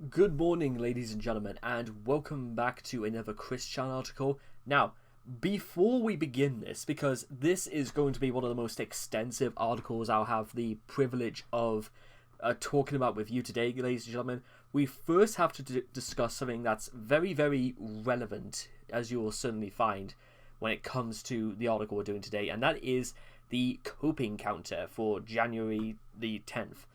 Good morning, ladies and gentlemen, and welcome back to another Christian article. Now, before we begin this, because this is going to be one of the most extensive articles I'll have the privilege of talking about with you today, ladies and gentlemen, we first have to discuss something that's very, very relevant, as you will certainly find when it comes to the article we're doing today, and that is the coping counter for January the 10th.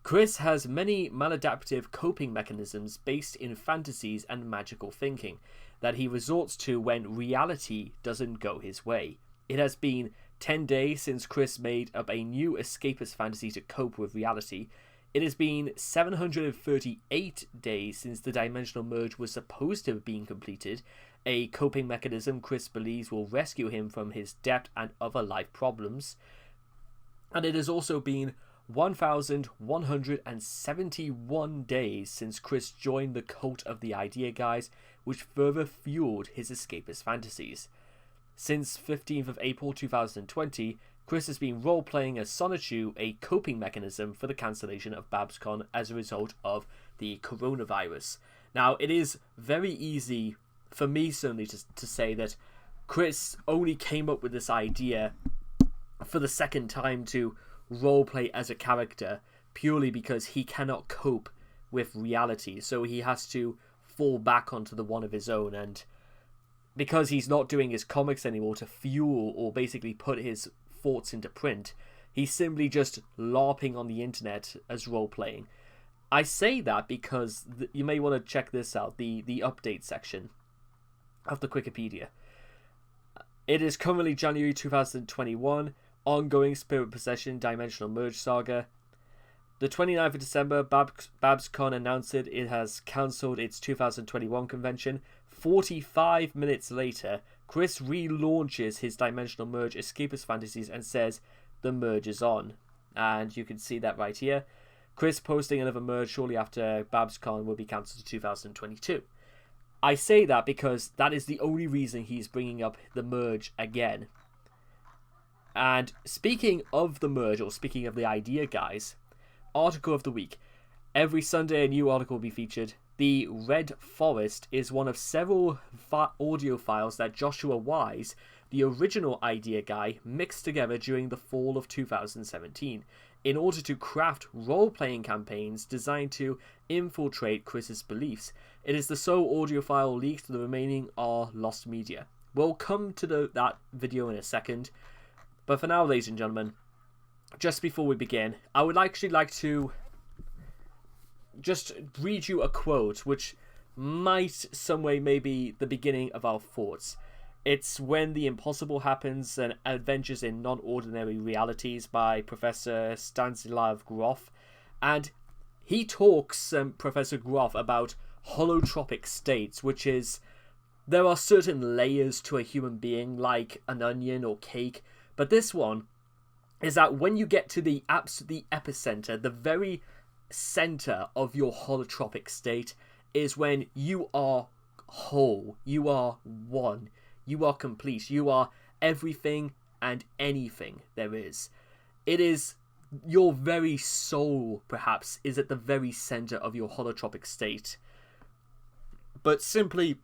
Chris has many maladaptive coping mechanisms based in fantasies and magical thinking that he resorts to when reality doesn't go his way. It has been 10 days since Chris made up a new escapist fantasy to cope with reality. It has been 738 days since the dimensional merge was supposed to have been completed, a coping mechanism Chris believes will rescue him from his debt and other life problems. And it has also been 1,171 days since Chris joined the cult of the idea guys, which further fueled his escapist fantasies. Since 15th of April 2020, Chris has been role-playing as Sonichu, a coping mechanism for the cancellation of BabsCon as a result of the coronavirus. Now, it is very easy for me certainly to say that Chris only came up with this idea for the second time to roleplay as a character purely because he cannot cope with reality, so he has to fall back onto the one of his own, and because he's not doing his comics anymore to fuel or basically put his thoughts into print, he's simply just LARPing on the internet as role-playing. I say that because you may want to check this out, the update section of the Wikipedia. It is currently January 2021, ongoing Spirit Possession Dimensional Merge Saga. The 29th of December, BabsCon announced it has cancelled its 2021 convention. 45 minutes later, Chris relaunches his Dimensional Merge Escapist Fantasies and says, "The merge is on." And you can see that right here. Chris posting another merge shortly after BabsCon will be cancelled to 2022. I say that because that is the only reason he's bringing up the merge again. And speaking of the merge, or speaking of the idea guys, article of the week. Every Sunday a new article will be featured. The Red Forest is one of several audio files that Joshua Wise, the original idea guy, mixed together during the fall of 2017 in order to craft role-playing campaigns designed to infiltrate Chris's beliefs. It is the sole audio file leaked, the remaining are lost media. We'll come to that video in a second. But for now, ladies and gentlemen, just before we begin, I would actually like to just read you a quote which might some way maybe the beginning of our thoughts. It's When the Impossible Happens, and Adventures in Non-Ordinary Realities by Professor Stanislav Grof. And he talks, Professor Grof, about holotropic states, which is, there are certain layers to a human being, like an onion or cake. But this one is that when you get to the epicenter, the very center of your holotropic state is when you are whole, you are one, you are complete, you are everything and anything there is. It is your very soul, perhaps, is at the very center of your holotropic state. But simply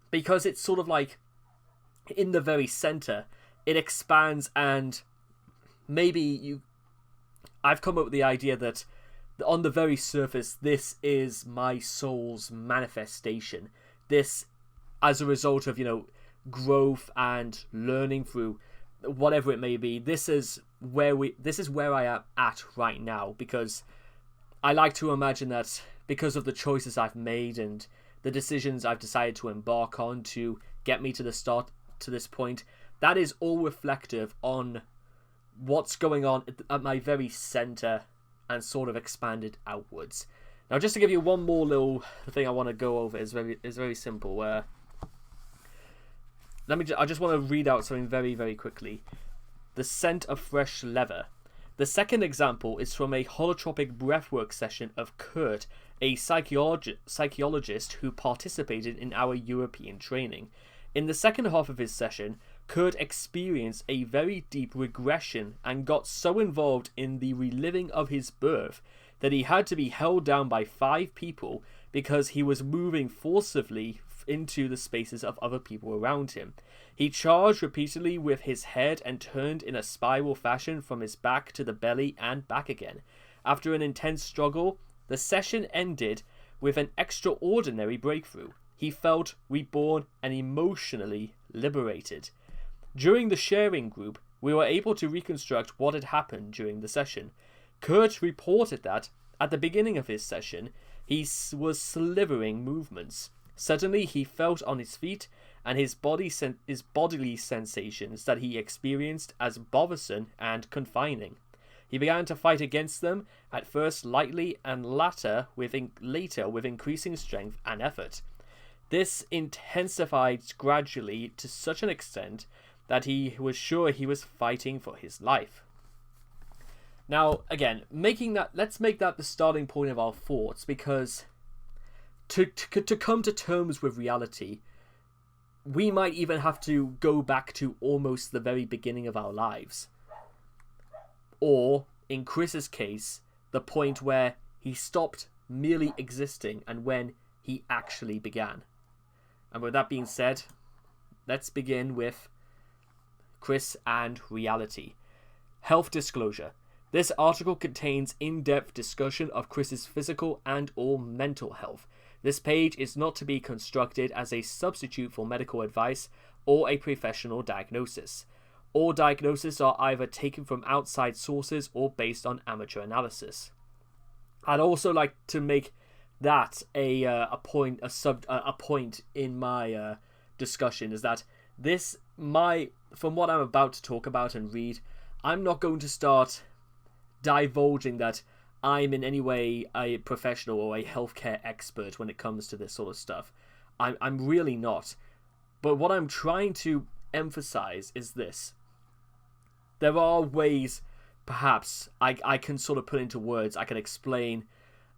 because it's sort of like in the very center, it expands, and maybe I've come up with the idea that on the very surface, this is my soul's manifestation. This, as a result of, growth and learning through whatever it may be, this is where I am at right now, because I like to imagine that because of the choices I've made and the decisions I've decided to embark on to get me to this point, that is all reflective on what's going on at my very center and sort of expanded outwards. Now, just to give you one more little thing I want to go over is very simple. I just want to read out something very, very quickly. The scent of fresh leather. The second example is from a holotropic breathwork session of Kurt, a psychologist who participated in our European training. In the second half of his session, Kurt experienced a very deep regression and got so involved in the reliving of his birth that he had to be held down by 5 people because he was moving forcibly into the spaces of other people around him. He charged repeatedly with his head and turned in a spiral fashion from his back to the belly and back again. After an intense struggle, the session ended with an extraordinary breakthrough. He felt reborn and emotionally liberated. During the sharing group, we were able to reconstruct what had happened during the session. Kurt reported that, at the beginning of his session, he was slithering movements. Suddenly he felt on his feet, and his bodily sensations that he experienced as bothersome and confining. He began to fight against them, at first lightly and later with increasing strength and effort. This intensified gradually to such an extent that he was sure he was fighting for his life. Now, again, let's make that the starting point of our thoughts, because to come to terms with reality, we might even have to go back to almost the very beginning of our lives. Or, in Chris's case, the point where he stopped merely existing and when he actually began. And with that being said, let's begin with Chris and reality. Health disclosure. This article contains in-depth discussion of Chris's physical and or mental health. This page is not to be constructed as a substitute for medical advice or a professional diagnosis. All diagnoses are either taken from outside sources or based on amateur analysis. I'd also like to make that a point in my discussion, is that from what I'm about to talk about and read, I'm not going to start divulging that I'm in any way a professional or a healthcare expert when it comes to this sort of stuff. I'm really not. But what I'm trying to emphasize is this. There are ways, perhaps, I can sort of put into words, I can explain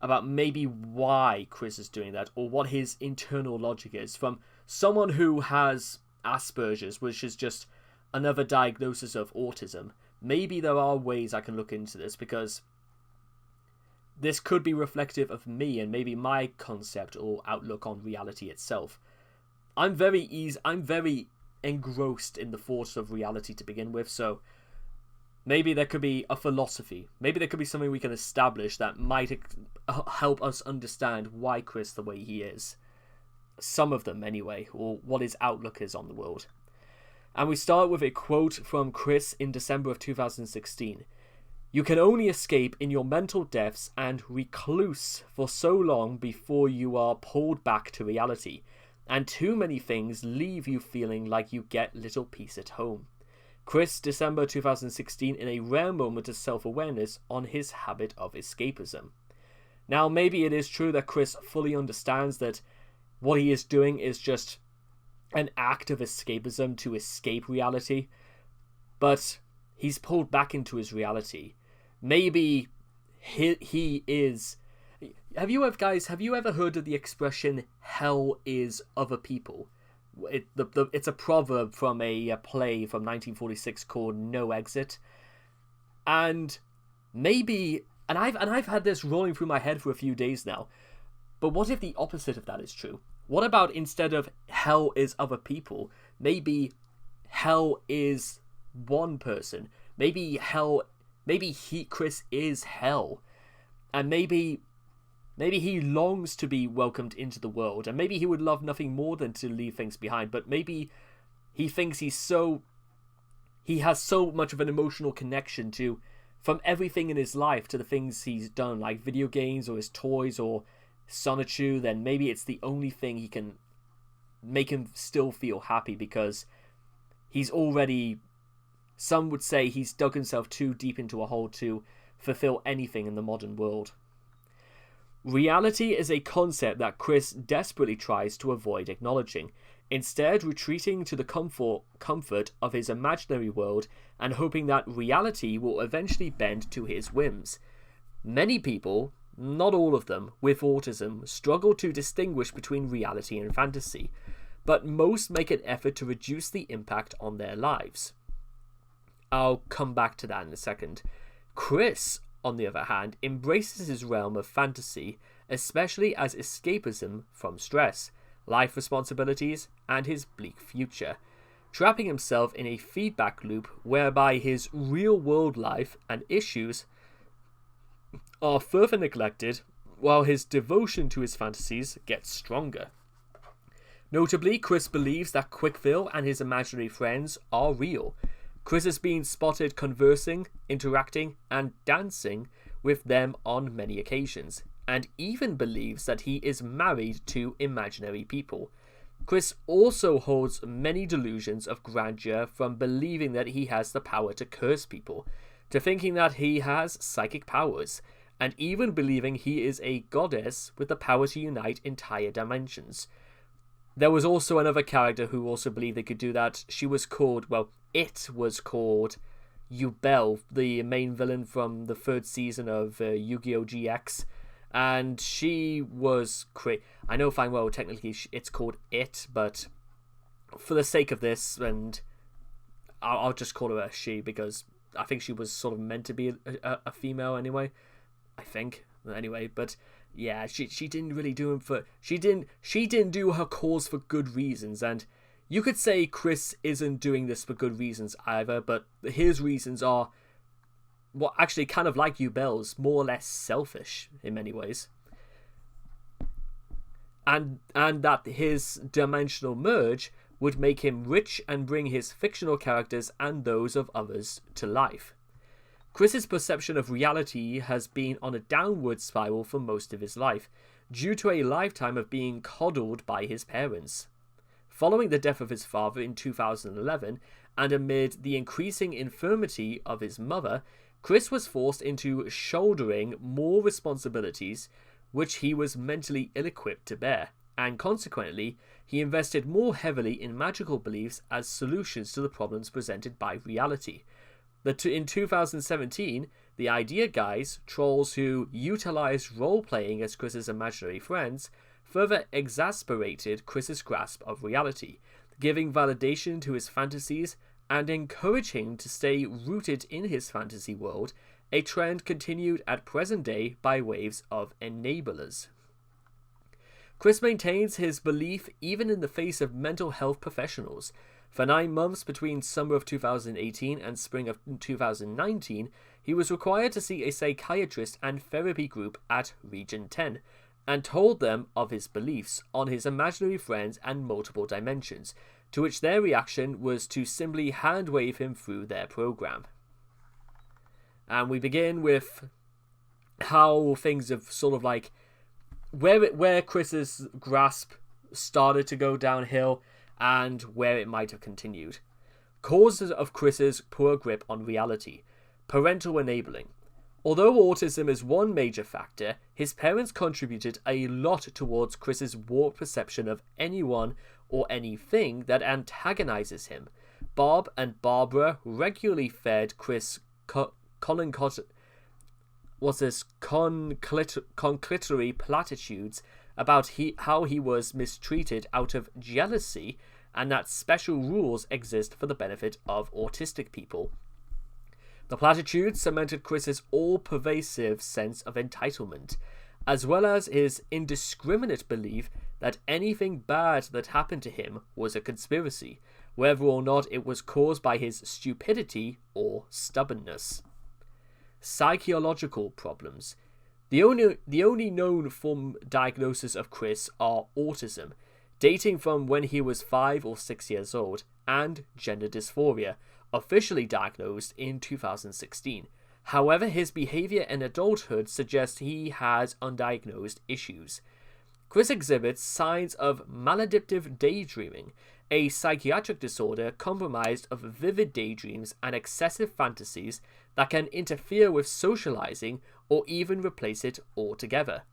about maybe why Chris is doing that, or what his internal logic is, from someone who has Asperger's, which is just another diagnosis of autism. Maybe there are ways I can look into this, because this could be reflective of me and maybe my concept or outlook on reality itself. I'm very engrossed in the thoughts of reality to begin with, so maybe there could be a philosophy. Maybe there could be something we can establish that might help us understand why Chris the way he is. Some of them, anyway, or what his outlook is on the world. And we start with a quote from Chris in December of 2016. "You can only escape in your mental depths and recluse for so long before you are pulled back to reality, and too many things leave you feeling like you get little peace at home." Chris, December 2016, in a rare moment of self-awareness on his habit of escapism. Now, maybe it is true that Chris fully understands that what he is doing is just an act of escapism to escape reality, but he's pulled back into his reality. Maybe he is... Have you ever heard of the expression, hell is other people? It's a proverb from a play from 1946 called No Exit. And maybe... And I've had this rolling through my head for a few days now. But what if the opposite of that is true? What about, instead of hell is other people, maybe hell is one person? Maybe Chris is hell. And maybe he longs to be welcomed into the world, and maybe he would love nothing more than to leave things behind, but maybe he thinks he has so much of an emotional connection from everything in his life to the things he's done, like video games or his toys or solitude, then maybe it's the only thing he can make him still feel happy, because he's already, some would say, he's dug himself too deep into a hole to fulfill anything in the modern world. Reality is a concept that Chris desperately tries to avoid acknowledging, instead retreating to the comfort of his imaginary world and hoping that reality will eventually bend to his whims. Many people, not all of them, with autism struggle to distinguish between reality and fantasy, but most make an effort to reduce the impact on their lives. I'll come back to that in a second. Chris, on the other hand, embraces his realm of fantasy, especially as escapism from stress, life responsibilities, and his bleak future, trapping himself in a feedback loop whereby his real-world life and issues are further neglected while his devotion to his fantasies gets stronger. Notably, Chris believes that Quickville and his imaginary friends are real. Chris has been spotted conversing, interacting, and dancing with them on many occasions, and even believes that he is married to imaginary people. Chris also holds many delusions of grandeur, from believing that he has the power to curse people, to thinking that he has psychic powers, and even believing he is a goddess with the power to unite entire dimensions. There was also another character who also believed they could do that. It was called Yubel, the main villain from the third season of Yu-Gi-Oh! GX. And she was I know fine well technically it's called It, but for the sake of this, and I'll just call her a she, because I think she was sort of meant to be a female anyway. I think anyway, but yeah, she didn't really do him for she didn't do her cause for good reasons, and you could say Chris isn't doing this for good reasons either, but his reasons are, well, actually kind of like Yubel's, more or less selfish in many ways. And that his dimensional merge would make him rich and bring his fictional characters and those of others to life. Chris's perception of reality has been on a downward spiral for most of his life, due to a lifetime of being coddled by his parents. Following the death of his father in 2011, and amid the increasing infirmity of his mother, Chris was forced into shouldering more responsibilities which he was mentally ill-equipped to bear, and consequently, he invested more heavily in magical beliefs as solutions to the problems presented by reality. In 2017, the idea guys, trolls who utilized role-playing as Chris's imaginary friends, further exasperated Chris's grasp of reality, giving validation to his fantasies and encouraging him to stay rooted in his fantasy world, a trend continued at present day by waves of enablers. Chris maintains his belief even in the face of mental health professionals. For 9 months between summer of 2018 and spring of 2019, he was required to see a psychiatrist and therapy group at Region 10, and told them of his beliefs on his imaginary friends and multiple dimensions, to which their reaction was to simply hand-wave him through their program. And we begin with how things have sort of like, where Chris's grasp started to go downhill, and where it might have continued. Causes of Chris's poor grip on reality. Parental enabling. Although autism is one major factor, his parents contributed a lot towards Chris's warped perception of anyone or anything that antagonizes him. Bob and Barbara regularly fed Chris conclitory platitudes about how he was mistreated out of jealousy, and that special rules exist for the benefit of autistic people. The platitudes cemented Chris's all-pervasive sense of entitlement, as well as his indiscriminate belief that anything bad that happened to him was a conspiracy, whether or not it was caused by his stupidity or stubbornness. Psychological problems. The only known form diagnosis of Chris are autism, dating from when he was 5 or 6 years old, and gender dysphoria, officially diagnosed in 2016. However, his behavior in adulthood suggests he has undiagnosed issues. Chris exhibits signs of maladaptive daydreaming, a psychiatric disorder comprised of vivid daydreams and excessive fantasies that can interfere with socializing or even replace it altogether.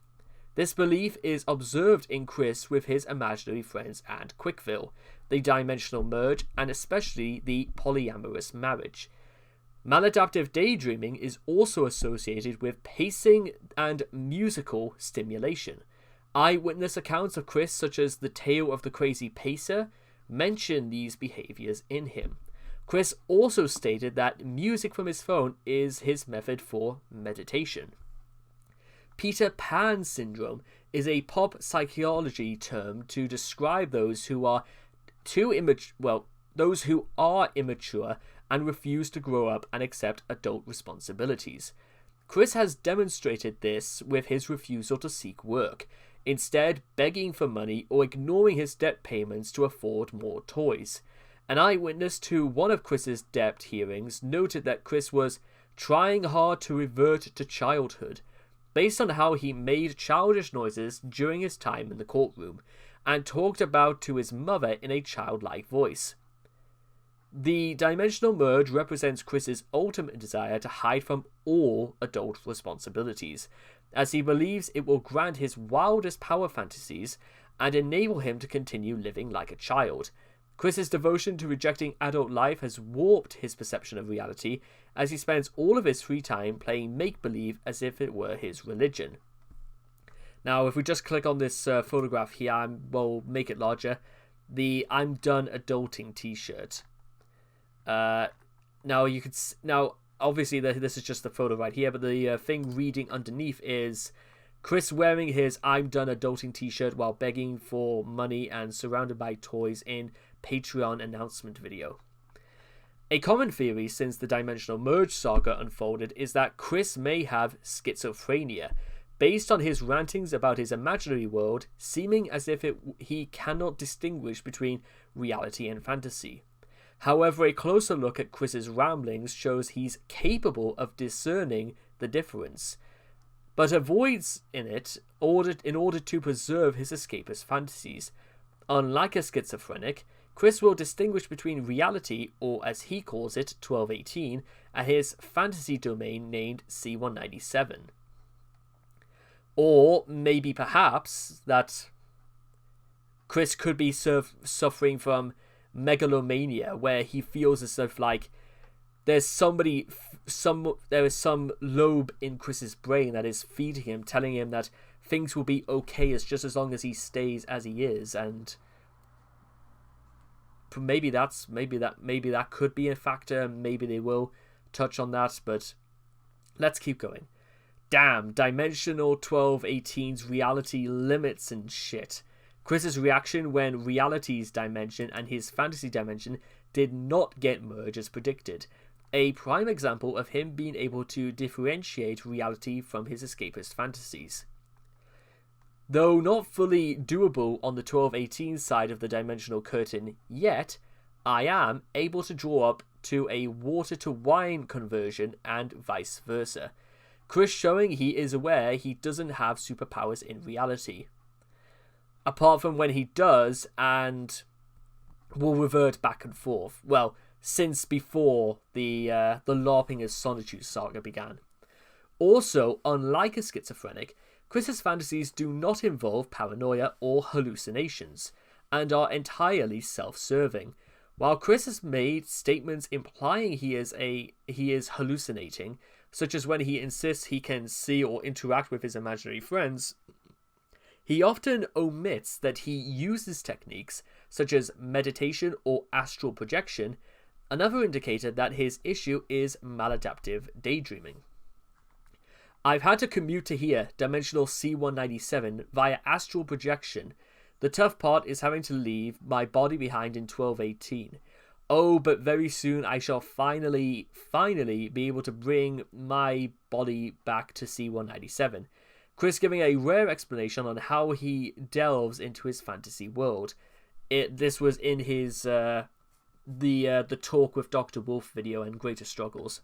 This belief is observed in Chris with his imaginary friends and Quickville, the dimensional merge, and especially the polyamorous marriage. Maladaptive daydreaming is also associated with pacing and musical stimulation. Eyewitness accounts of Chris, such as The Tale of the Crazy Pacer, mention these behaviors in him. Chris also stated that music from his phone is his method for meditation. Peter Pan syndrome is a pop psychology term to describe those who are immature and refuse to grow up and accept adult responsibilities. Chris has demonstrated this with his refusal to seek work, instead begging for money or ignoring his debt payments to afford more toys. An eyewitness to one of Chris's debt hearings noted that Chris was trying hard to revert to childhood, based on how he made childish noises during his time in the courtroom, and talked about to his mother in a childlike voice. The dimensional merge represents Chris's ultimate desire to hide from all adult responsibilities, as he believes it will grant his wildest power fantasies and enable him to continue living like a child. Chris's devotion to rejecting adult life has warped his perception of reality, as he spends all of his free time playing make-believe as if it were his religion. Now, if we just click on this photograph here, we'll make it larger. The "I'm done adulting" t-shirt. Now, obviously this is just the photo right here, but the thing reading underneath is Chris wearing his "I'm done adulting" t-shirt while begging for money and surrounded by toys in Patreon announcement video. A common theory since the Dimensional Merge saga unfolded is that Chris may have schizophrenia, based on his rantings about his imaginary world seeming as if he cannot distinguish between reality and fantasy. However, a closer look at Chris's ramblings shows he's capable of discerning the difference, but avoids in order to preserve his escapist fantasies. Unlike a schizophrenic, Chris will distinguish between reality, or as he calls it, 1218, and his fantasy domain named C197. Or maybe perhaps that Chris could be suffering from megalomania, where he feels as if like there is some lobe in Chris's brain that is feeding him, telling him that things will be okay just as long as he stays as he is, and maybe that could be a factor. Maybe they will touch on that, but let's keep going. Damn, Dimensional 1218's reality limits and shit. Chris's reaction when reality's dimension and his fantasy dimension did not get merged as predicted. A prime example of him being able to differentiate reality from his escapist fantasies. Though not fully doable on the 1218 side of the dimensional curtain yet, I am able to draw up to a water to wine conversion and vice versa. Chris showing he is aware he doesn't have superpowers in reality. Apart from when he does, and will revert back and forth. Well, since before the LARPing as Solitude saga began. Also, unlike a schizophrenic, Chris's fantasies do not involve paranoia or hallucinations, and are entirely self-serving. While Chris has made statements implying he is hallucinating, such as when he insists he can see or interact with his imaginary friends, he often omits that he uses techniques such as meditation or astral projection, another indicator that his issue is maladaptive daydreaming. I've had to commute to here, Dimensional C197, via astral projection. The tough part is having to leave my body behind in 1218. Oh, but very soon I shall finally be able to bring my body back to C197. Chris giving a rare explanation on how he delves into his fantasy world. This was in his the Talk with Dr. Wolf video and Greater Struggles.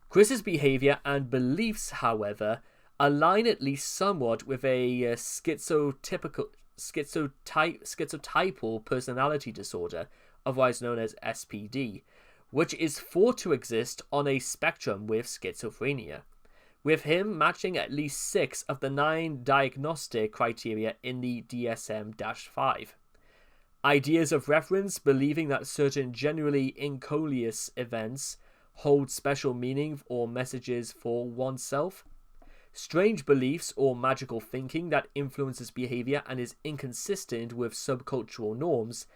Chris's behavior and beliefs, however, align at least somewhat with a schizotypal personality disorder, otherwise known as SPD, which is thought to exist on a spectrum with schizophrenia, with him matching at least 6 of the 9 diagnostic criteria in the DSM-5. Ideas of reference believing that certain generally inchoate events hold special meaning or messages for oneself. strange beliefs or magical thinking that influences behavior and is inconsistent with subcultural norms,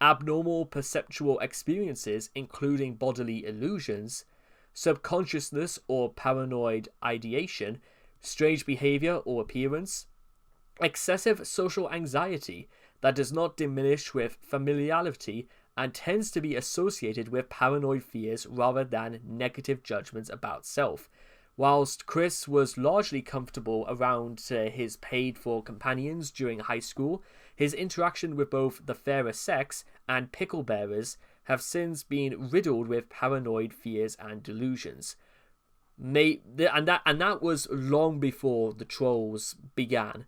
abnormal perceptual experiences including bodily illusions, subconsciousness or paranoid ideation, strange behavior or appearance, excessive social anxiety that does not diminish with familiarity and tends to be associated with paranoid fears rather than negative judgments about self. Whilst Chris was largely comfortable around his paid-for companions during high school, his interaction with both the fairer sex and pickle bearers have since been riddled with paranoid fears and delusions. And that was long before the trolls began.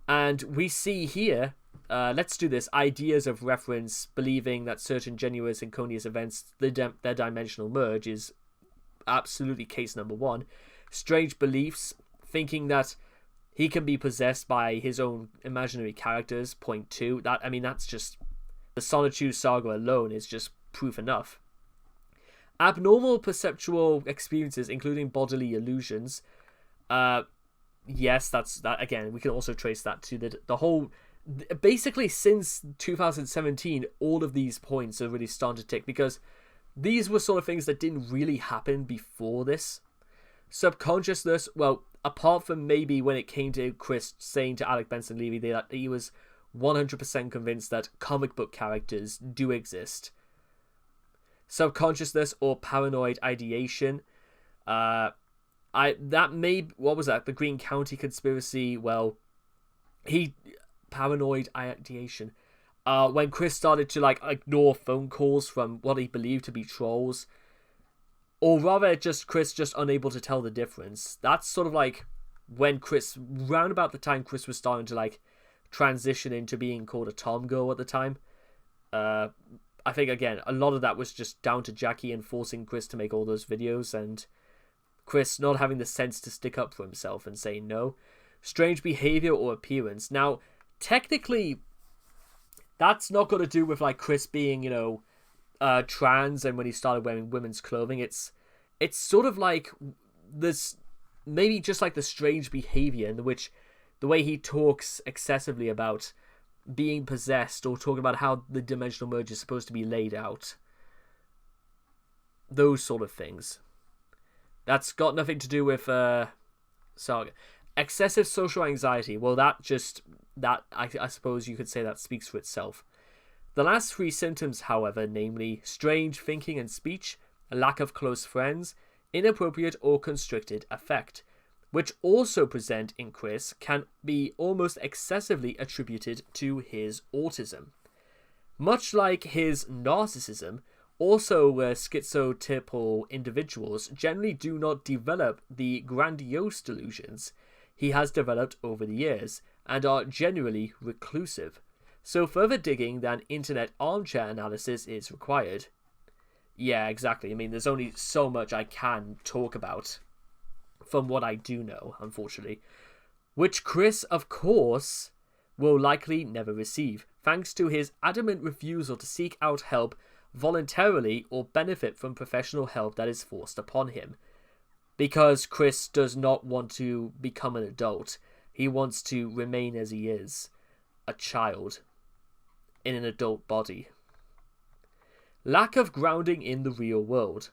And we see here, let's do this, ideas of reference, believing that certain Genuous and Conius events, their dimensional merge is absolutely case number one. Strange beliefs, thinking that he can be possessed by his own imaginary characters, point two. That's just, the Solitude Saga alone is just proof enough. Abnormal perceptual experiences, including bodily illusions. Yes, that again, we can also trace that to the whole. Basically, since 2017, all of these points are really starting to tick, because these were sort of things that didn't really happen before this. Subconsciousness, well, apart from maybe when it came to Chris saying to Alec Benson Levy that he was 100% convinced that comic book characters do exist. Subconsciousness or paranoid ideation. What was that? The Green County conspiracy. Well, paranoid ideation. When Chris started to ignore phone calls from what he believed to be trolls, or rather, Chris just unable to tell the difference. That's sort of like when round about the time Chris was starting to transition into being called a tomgirl at the time. I think again a lot of that was just down to Jackie and forcing Chris to make all those videos, and Chris not having the sense to stick up for himself and say no. Strange behavior or appearance. Now, technically, that's not got to do with Chris being, trans and when he started wearing women's clothing. It's sort of like this, maybe just like the strange behavior in which the way he talks excessively about being possessed, or talking about how the dimensional merge is supposed to be laid out. Those sort of things. That's got nothing to do with Saga. Excessive social anxiety. Well, I suppose you could say that speaks for itself. The last three symptoms, however, namely strange thinking and speech, a lack of close friends, inappropriate or constricted affect, which also present in Chris, can be almost excessively attributed to his autism. Much like his narcissism, also schizotypal individuals generally do not develop the grandiose delusions he has developed over the years, and are generally reclusive. So further digging than internet armchair analysis is required. Yeah, exactly. There's only so much I can talk about from what I do know, unfortunately. Which Chris, of course, will likely never receive, thanks to his adamant refusal to seek out help voluntarily or benefit from professional help that is forced upon him. Because Chris does not want to become an adult. He wants to remain as he is, a child in an adult body. Lack of grounding in the real world.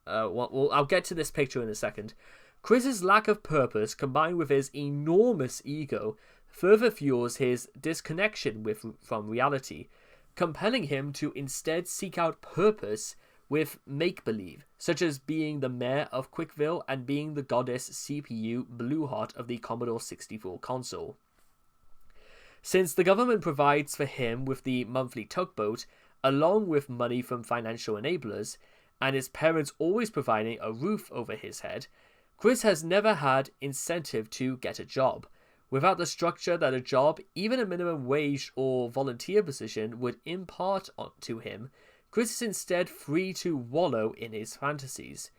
I'll get to this picture in a second. Chris's lack of purpose, combined with his enormous ego, further fuels his disconnection from reality, compelling him to instead seek out purpose with make-believe, such as being the mayor of Quickville and being the goddess CPU Blueheart of the Commodore 64 console. Since the government provides for him with the monthly tugboat, along with money from financial enablers, and his parents always providing a roof over his head, Chris has never had incentive to get a job. Without the structure that a job, even a minimum wage or volunteer position, would impart to him, Chris is instead free to wallow in his fantasies.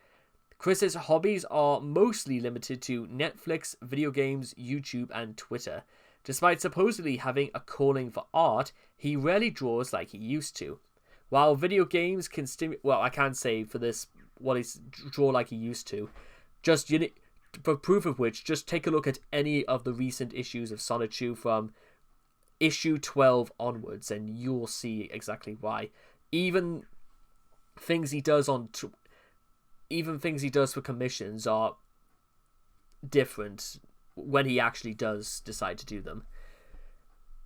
Chris's hobbies are mostly limited to Netflix, video games, YouTube, and Twitter. Despite supposedly having a calling for art, he rarely draws like he used to. While video games can stimulate... Well, I can't say for this draw like he used to. Just for proof of which, just take a look at any of the recent issues of Sonichu from issue 12 onwards, and you'll see exactly why. Even things he does for commissions are different when he actually does decide to do them.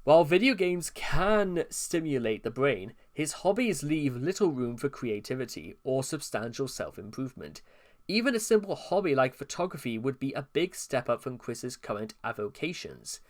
While video games can stimulate the brain, his hobbies leave little room for creativity or substantial self-improvement. Even a simple hobby like photography would be a big step up from Chris's current avocations.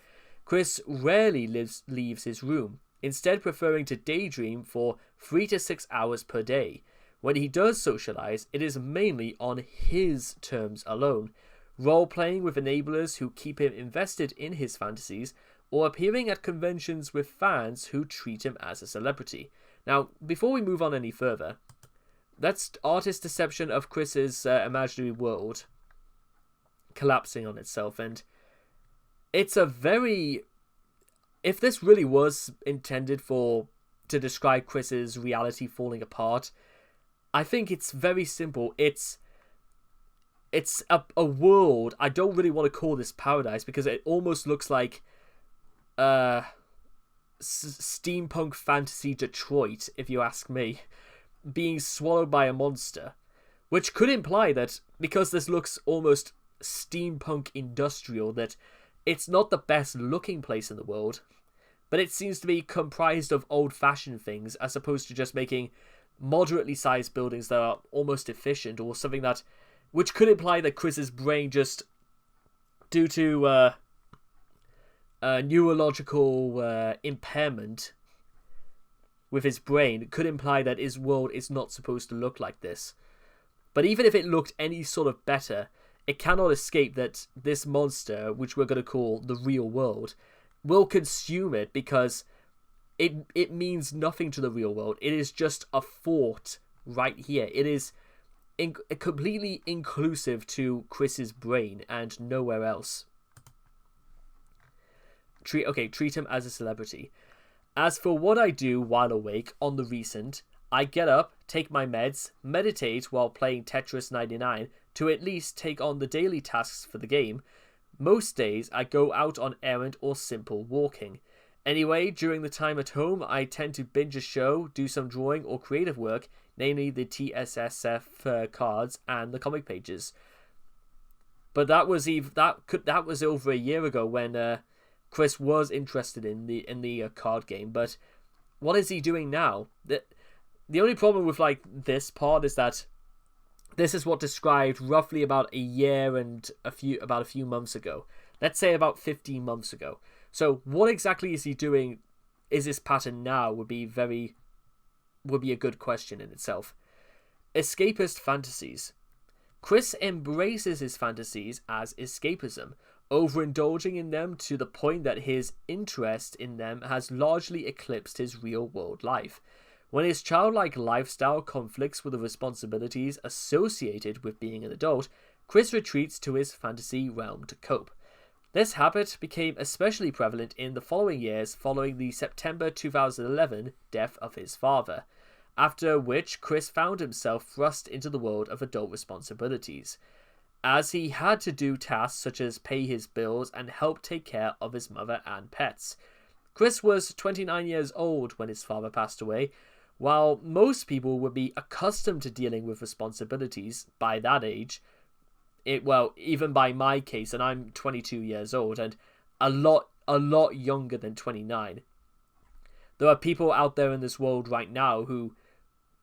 Chris rarely leaves his room, instead preferring to daydream for 3 to 6 hours per day. When he does socialize, it is mainly on his terms alone, role-playing with enablers who keep him invested in his fantasies, or appearing at conventions with fans who treat him as a celebrity. Now, before we move on any further, that's artist deception of Chris's imaginary world collapsing on itself, and it's a very... If this really was intended to describe Chris's reality falling apart, I think it's very simple. It's a world. I don't really want to call this paradise because it almost looks like steampunk fantasy Detroit, if you ask me, being swallowed by a monster, which could imply that because this looks almost steampunk industrial, that it's not the best looking place in the world, but it seems to be comprised of old-fashioned things as opposed to just making moderately sized buildings that are almost efficient, or something that, which could imply that Chris's brain, just due to neurological impairment with his brain, could imply that his world is not supposed to look like this. But even if it looked any sort of better, it cannot escape that this monster, which we're going to call the real world, will consume it, because it means nothing to the real world. It is just a fort right here. It is completely inclusive to Chris's brain and nowhere else. Treat him as a celebrity. As for what I do while awake on the recent, I get up, take my meds, meditate while playing Tetris 99 to at least take on the daily tasks for the game. Most days I go out on errand or simple walking. Anyway, during the time at home, I tend to binge a show, do some drawing or creative work, namely the TSSF cards and the comic pages. But that was over a year ago when Chris was interested in the card game. But what is he doing now? The only problem with this part is that this is what described roughly about a year and a few months ago. Let's say about 15 months ago. So what exactly is he doing? Is this pattern now? Would be a good question in itself. Escapist fantasies. Chris embraces his fantasies as escapism, overindulging in them to the point that his interest in them has largely eclipsed his real-world life. When his childlike lifestyle conflicts with the responsibilities associated with being an adult, Chris retreats to his fantasy realm to cope. This habit became especially prevalent in the following years following the September 2011 death of his father, after which Chris found himself thrust into the world of adult responsibilities, as he had to do tasks such as pay his bills and help take care of his mother and pets. Chris was 29 years old when his father passed away. While most people would be accustomed to dealing with responsibilities by that age, even by my case, and I'm 22 years old and a lot younger than 29. There are people out there in this world right now who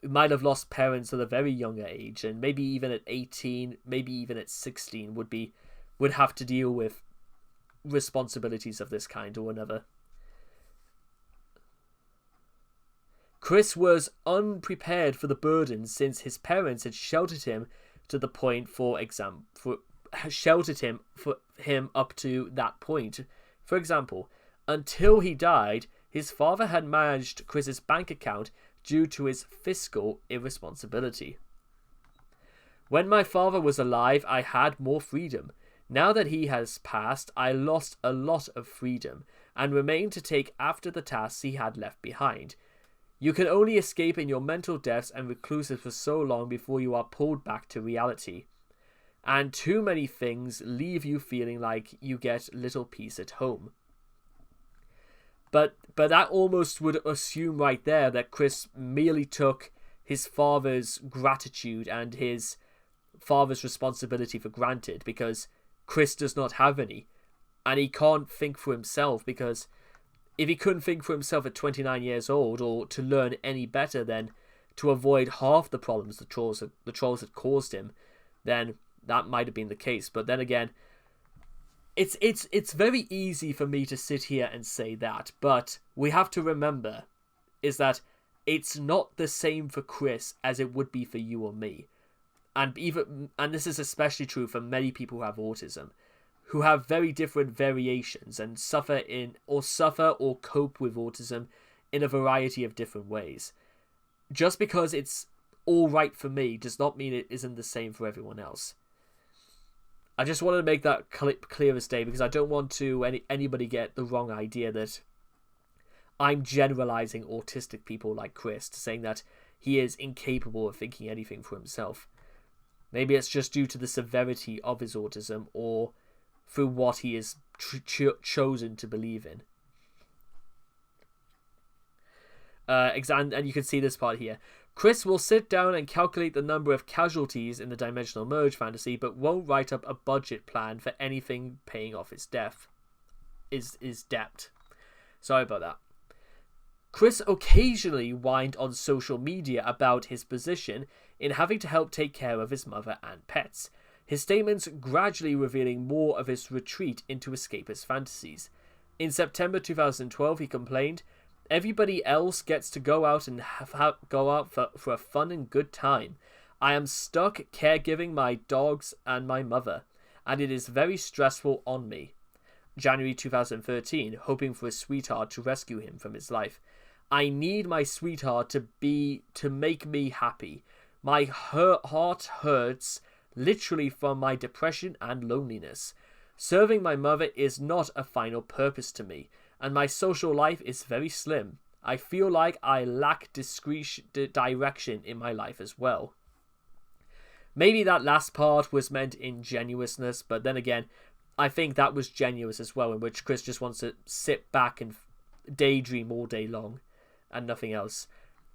might have lost parents at a very younger age, and maybe even at 18, maybe even at 16 would have to deal with responsibilities of this kind or another. Chris was unprepared for the burden since his parents had sheltered him up to that point. For example, until he died, his father had managed Chris's bank account due to his fiscal irresponsibility. When my father was alive, I had more freedom. Now that he has passed, I lost a lot of freedom and remained to take after the tasks he had left behind. You can only escape in your mental depths and reclusive for so long before you are pulled back to reality. And too many things leave you feeling like you get little peace at home. But that almost would assume right there that Chris merely took his father's gratitude and his father's responsibility for granted, because Chris does not have any. And he can't think for himself, because if he couldn't think for himself at 29 years old, or to learn any better than to avoid half the problems the trolls had caused him, then that might have been the case. But then again, it's very easy for me to sit here and say that, but we have to remember is that it's not the same for Chris as it would be for you or me. And this is especially true for many people who have autism, who have very different variations and suffer or cope with autism in a variety of different ways. Just because it's all right for me does not mean it isn't the same for everyone else. I just wanted to make that clear as day, because I don't want to anybody get the wrong idea that I'm generalizing autistic people like Chris, saying that he is incapable of thinking anything for himself. Maybe it's just due to the severity of his autism, or through what he is chosen to believe in. And you can see this part here. Chris will sit down and calculate the number of casualties in the dimensional merge fantasy, but won't write up a budget plan for anything paying off his debt. Sorry about that. Chris occasionally whined on social media about his position in having to help take care of his mother and pets, his statements gradually revealing more of his retreat into escapist fantasies. In September 2012, he complained, "Everybody else gets to go out and go out for a fun and good time. I am stuck caregiving my dogs and my mother, and it is very stressful on me." January 2013, hoping for a sweetheart to rescue him from his life. "I need my sweetheart to make me happy. My heart hurts literally from my depression and loneliness. Serving my mother is not a final purpose to me, and my social life is very slim. I feel like I lack direction in my life as well." Maybe that last part was meant in genuineness, but then again, I think that was genuine as well, in which Chris just wants to sit back and daydream all day long and nothing else.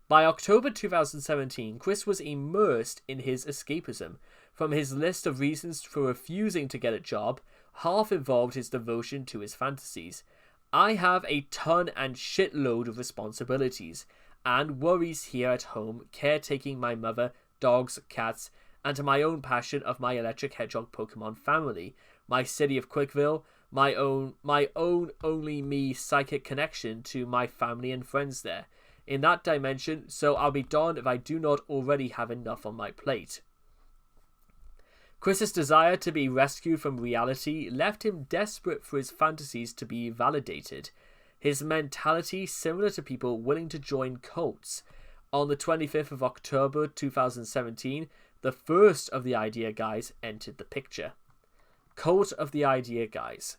By October 2017, Chris was immersed in his escapism. From his list of reasons for refusing to get a job, half involved his devotion to his fantasies. "I have a ton and shitload of responsibilities and worries here at home, caretaking my mother, dogs, cats, and to my own passion of my electric hedgehog Pokemon family, my city of Quickville, my own only me psychic connection to my family and friends there, in that dimension, so I'll be darned if I do not already have enough on my plate." Chris's desire to be rescued from reality left him desperate for his fantasies to be validated. His mentality similar to people willing to join cults. On the 25th of October 2017, the first of the Idea Guys entered the picture. Cult of the Idea Guys.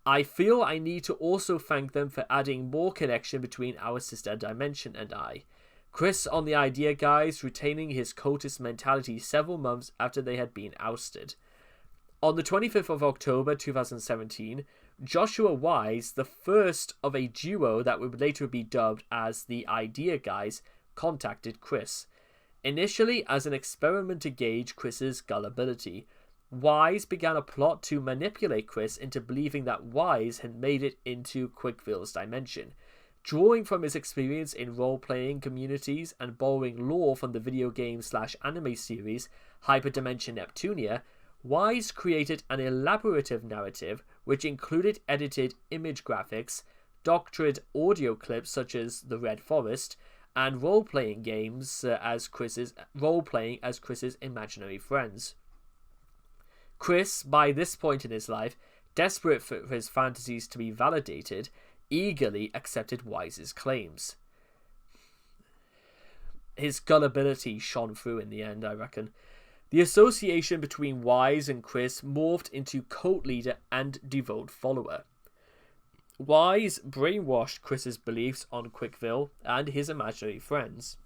"I feel I need to also thank them for adding more connection between our sister dimension and I. Chris on the Idea Guys retaining his cultist mentality several months after they had been ousted." On the 25th of October 2017, Joshua Wise, the first of a duo that would later be dubbed as the Idea Guys, contacted Chris. Initially as an experiment to gauge Chris's gullibility, Wise began a plot to manipulate Chris into believing that Wise had made it into Quickville's dimension. Drawing from his experience in role-playing communities and borrowing lore from the video game/anime series Hyperdimension Neptunia, Wise created an elaborative narrative which included edited image graphics, doctored audio clips such as The Red Forest, and role-playing games as Chris's imaginary friends. Chris, by this point in his life, desperate for his fantasies to be validated, eagerly accepted Wise's claims. His gullibility shone through in the end, I reckon. The association between Wise and Chris morphed into cult leader and devout follower. Wise brainwashed Chris's beliefs on Quickville and his imaginary friends,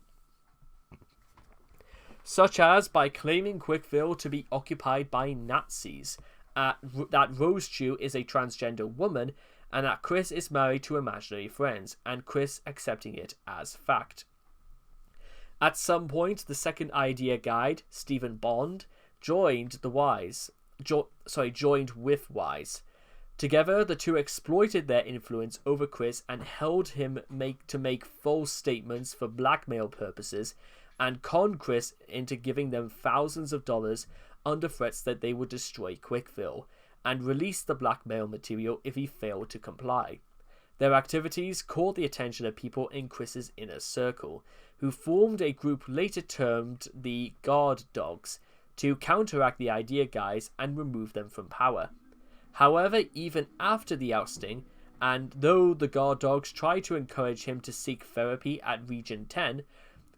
such as by claiming Quickville to be occupied by Nazis, that Rose Chew is a transgender woman, and that Chris is married to imaginary friends, and Chris accepting it as fact. At some point, the second idea guide, Stephen Bond, joined with Wise. Together, the two exploited their influence over Chris and held him to make false statements for blackmail purposes, and conned Chris into giving them thousands of dollars under threats that they would destroy Quickville and release the blackmail material if he failed to comply. Their activities caught the attention of people in Chris's inner circle, who formed a group later termed the Guard Dogs to counteract the idea guys and remove them from power. However, even after the ousting, and though the Guard Dogs tried to encourage him to seek therapy at Region 10,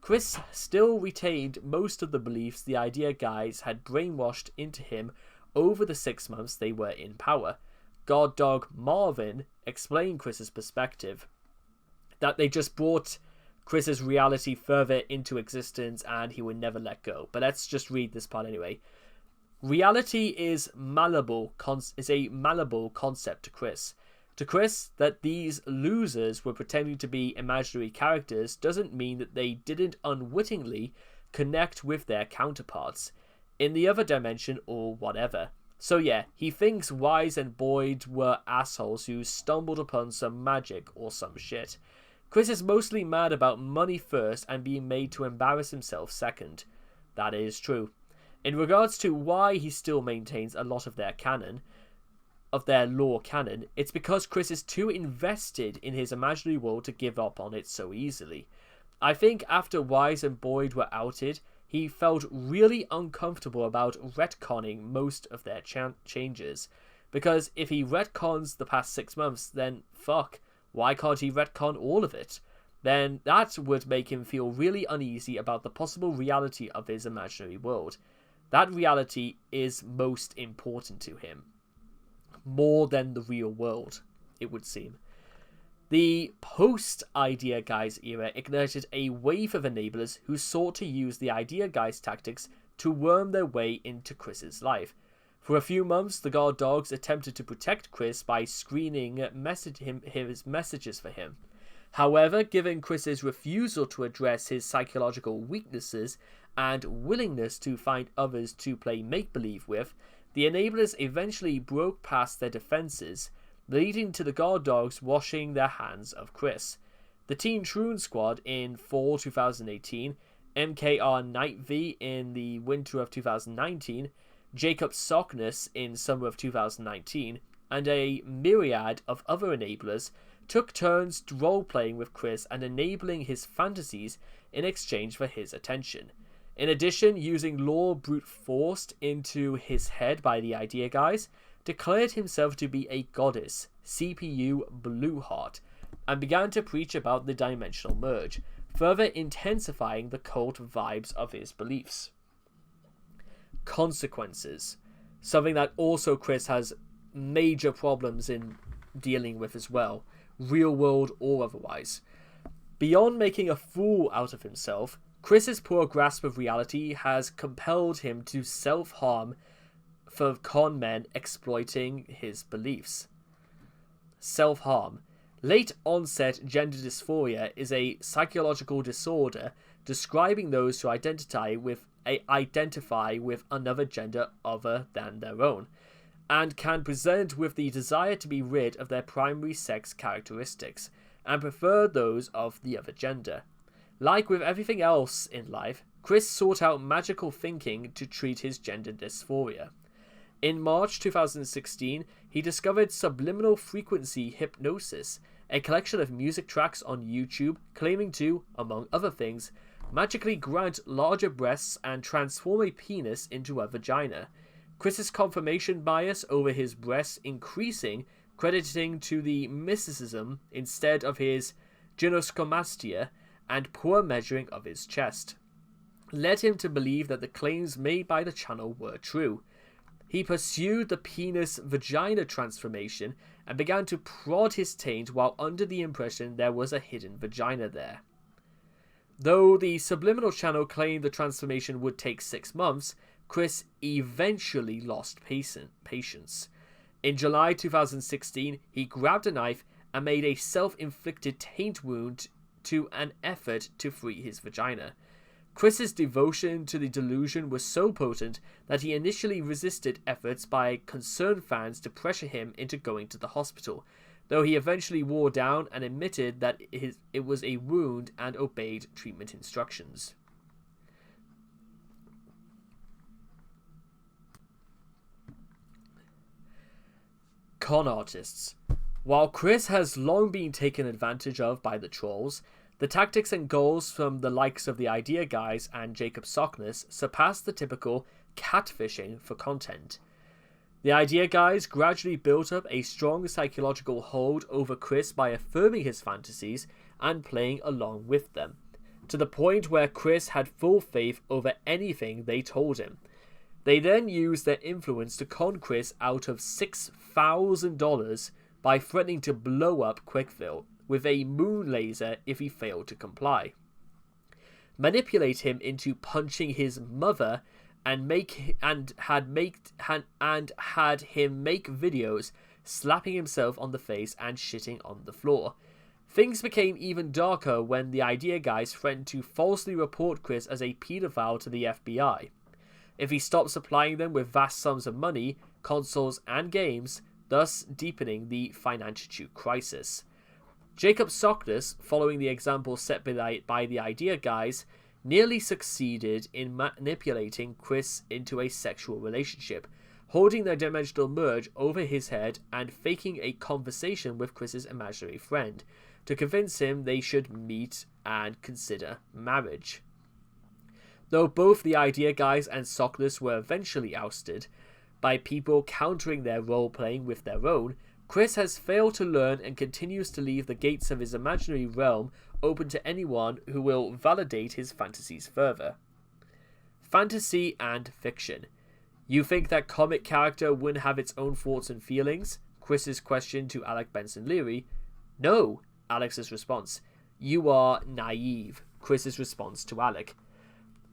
Chris still retained most of the beliefs the idea guys had brainwashed into him over the 6 months they were in power. Guard Dog Marvin explained Chris's perspective, that they just brought Chris's reality further into existence and he would never let go. But let's just read this part anyway. Reality is a malleable concept to Chris. To Chris, that these losers were pretending to be imaginary characters doesn't mean that they didn't unwittingly connect with their counterparts in the other dimension or whatever. So yeah, he thinks Wise and Boyd were assholes who stumbled upon some magic or some shit. Chris is mostly mad about money first and being made to embarrass himself second. That is true. In regards to why he still maintains a lot of their lore canon, it's because Chris is too invested in his imaginary world to give up on it so easily. I think after Wise and Boyd were outed, he felt really uncomfortable about retconning most of their changes. Because if he retcons the past 6 months, then fuck, why can't he retcon all of it? Then that would make him feel really uneasy about the possible reality of his imaginary world. That reality is most important to him. More than the real world, it would seem. The post-Idea Guys era ignited a wave of enablers who sought to use the Idea Guys tactics to worm their way into Chris's life. For a few months, the Guard Dogs attempted to protect Chris by screening his messages for him. However, given Chris's refusal to address his psychological weaknesses and willingness to find others to play make-believe with, the enablers eventually broke past their defenses, leading to the Guard Dogs washing their hands of Chris. The Teen Troon Squad in fall 2018, MKR Night V in the winter of 2019, Jacob Sockness in summer of 2019, and a myriad of other enablers took turns role-playing with Chris and enabling his fantasies in exchange for his attention. In addition, using lore brute forced into his head by the Idea Guys, declared himself to be a goddess, CPU Blueheart, and began to preach about the dimensional merge, further intensifying the cult vibes of his beliefs. Consequences. Something that also Chris has major problems in dealing with as well, real world or otherwise. Beyond making a fool out of himself, Chris's poor grasp of reality has compelled him to self-harm for con men exploiting his beliefs. Self-harm. Late-onset gender dysphoria is a psychological disorder describing those who identify with another gender other than their own, and can present with the desire to be rid of their primary sex characteristics, and prefer those of the other gender. Like with everything else in life, Chris sought out magical thinking to treat his gender dysphoria. In March 2016, he discovered subliminal frequency hypnosis, a collection of music tracks on YouTube claiming to, among other things, magically grant larger breasts and transform a penis into a vagina. Chris's confirmation bias over his breasts increasing, crediting to the mysticism instead of his gynecomastia and poor measuring of his chest, led him to believe that the claims made by the channel were true. he pursued the penis-vagina transformation and began to prod his taint while under the impression there was a hidden vagina there. Though the subliminal channel claimed the transformation would take 6 months, Chris eventually lost patience. In July 2016, he grabbed a knife and made a self-inflicted taint wound to an effort to free his vagina. Chris's devotion to the delusion was so potent that he initially resisted efforts by concerned fans to pressure him into going to the hospital, though he eventually wore down and admitted that it was a wound and obeyed treatment instructions. Con artists. While Chris has long been taken advantage of by the trolls, the tactics and goals from the likes of the Idea Guys and Jacob Sockness surpass the typical catfishing for content. The Idea Guys gradually built up a strong psychological hold over Chris by affirming his fantasies and playing along with them, to the point where Chris had full faith over anything they told him. They then used their influence to con Chris out of $6,000 by threatening to blow up Quickville with a moon laser if he failed to comply, manipulate him into punching his mother, and had him make videos slapping himself on the face and shitting on the floor. Things became even darker when the Idea Guys threatened to falsely report Chris as a paedophile to the FBI. If he stopped supplying them with vast sums of money, consoles, and games, thus deepening the financial crisis. Jacob Sockness, following the example set by the Idea Guys, nearly succeeded in manipulating Chris into a sexual relationship, holding their dimensional merge over his head and faking a conversation with Chris's imaginary friend to convince him they should meet and consider marriage. Though both the Idea Guys and Sockness were eventually ousted by people countering their role-playing with their own, Chris has failed to learn and continues to leave the gates of his imaginary realm open to anyone who will validate his fantasies further. Fantasy and fiction. You think that comic character wouldn't have its own thoughts and feelings? Chris's question to Alec Benson Leary. No, Alex's response. You are naive, Chris's response to Alec.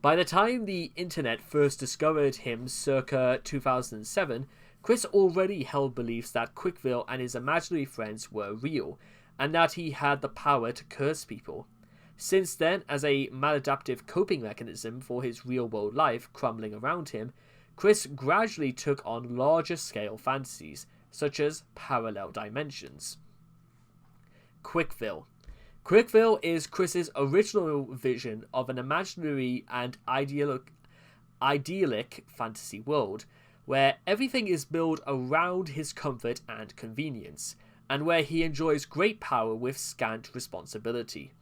By the time the internet first discovered him circa 2007, Chris already held beliefs that Quickville and his imaginary friends were real, and that he had the power to curse people. Since then, as a maladaptive coping mechanism for his real-world life crumbling around him, Chris gradually took on larger-scale fantasies, such as parallel dimensions. Quickville. Quickville is Chris's original vision of an imaginary and idyllic fantasy world, where everything is built around his comfort and convenience, and where he enjoys great power with scant responsibility.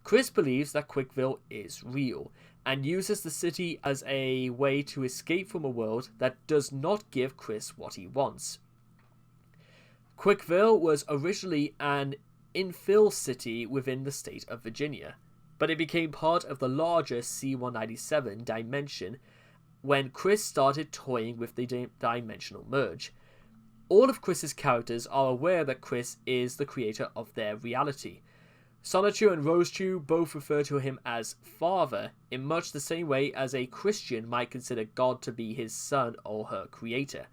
Chris believes that Quickville is real, and uses the city as a way to escape from a world that does not give Chris what he wants. Quickville was originally an infill city within the state of Virginia, but it became part of the larger C-197 dimension when Chris started toying with the dimensional merge. All of Chris's characters are aware that Chris is the creator of their reality. Sonichu and Rosechu both refer to him as Father, in much the same way as a Christian might consider God to be his son or her creator.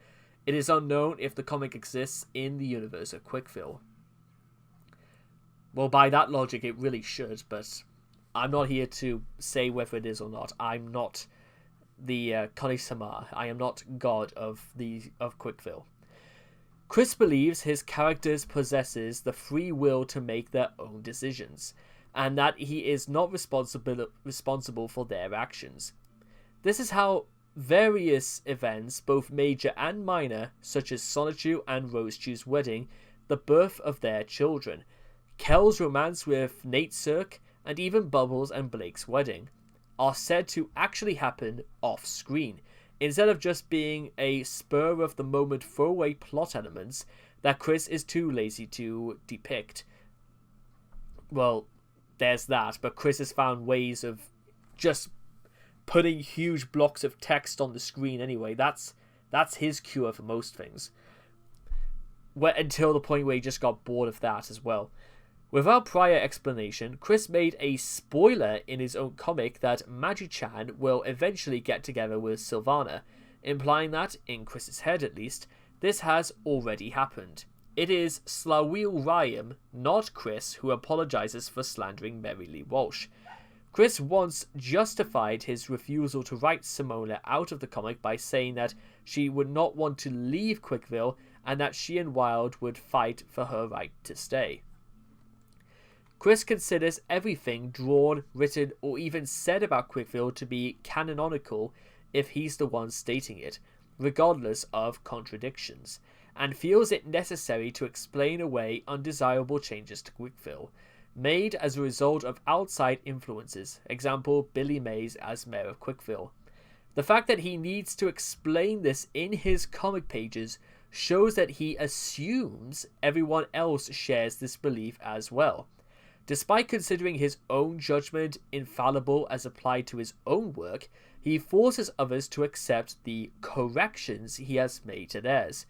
It is unknown if the comic exists in the universe of Quickville. Well, by that logic, it really should, but I'm not here to say whether it is or not. I'm not the Kami-sama. I am not God of Quickville. Chris believes his characters possesses the free will to make their own decisions, and that he is not responsible for their actions. This is how various events, both major and minor, such as Sonichu and Rosechu's wedding, the birth of their children, Kel's romance with Nate Cirque, and even Bubbles and Blake's wedding, are said to actually happen off-screen, instead of just being a spur-of-the-moment throwaway plot elements that Chris is too lazy to depict. Well, there's that, but Chris has found ways of just putting huge blocks of text on the screen anyway. That's That's his cure for most things. Until the point where he just got bored of that as well. Without prior explanation, Chris made a spoiler in his own comic that Magi-chan will eventually get together with Sylvana, implying that, in Chris's head at least, this has already happened. It is Slawil Ryan, not Chris, who apologizes for slandering Mary Lee Walsh. Chris once justified his refusal to write Simona out of the comic by saying that she would not want to leave Quickville and that she and Wilde would fight for her right to stay. Chris considers everything drawn, written, or even said about Quickville to be canonical if he's the one stating it, regardless of contradictions, and feels it necessary to explain away undesirable changes to Quickville, made as a result of outside influences, example Billy Mays as mayor of Quickville. The fact that he needs to explain this in his comic pages shows that he assumes everyone else shares this belief as well. Despite considering his own judgment infallible as applied to his own work, he forces others to accept the corrections he has made to theirs.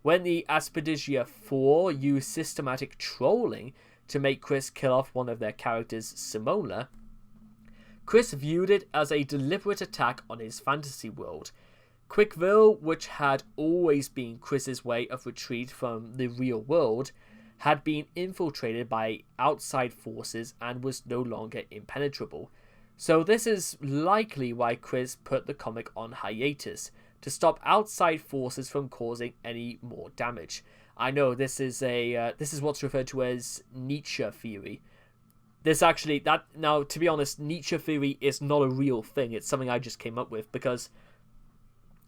When the Aspeditia 4 used systematic trolling to make Chris kill off one of their characters, Simona, Chris viewed it as a deliberate attack on his fantasy world. Quickville, which had always been Chris's way of retreat from the real world, had been infiltrated by outside forces and was no longer impenetrable. So this is likely why Chris put the comic on hiatus, to stop outside forces from causing any more damage. I know this is what's referred to as Nietzsche theory. Now, to be honest, Nietzsche theory is not a real thing. It's something I just came up with because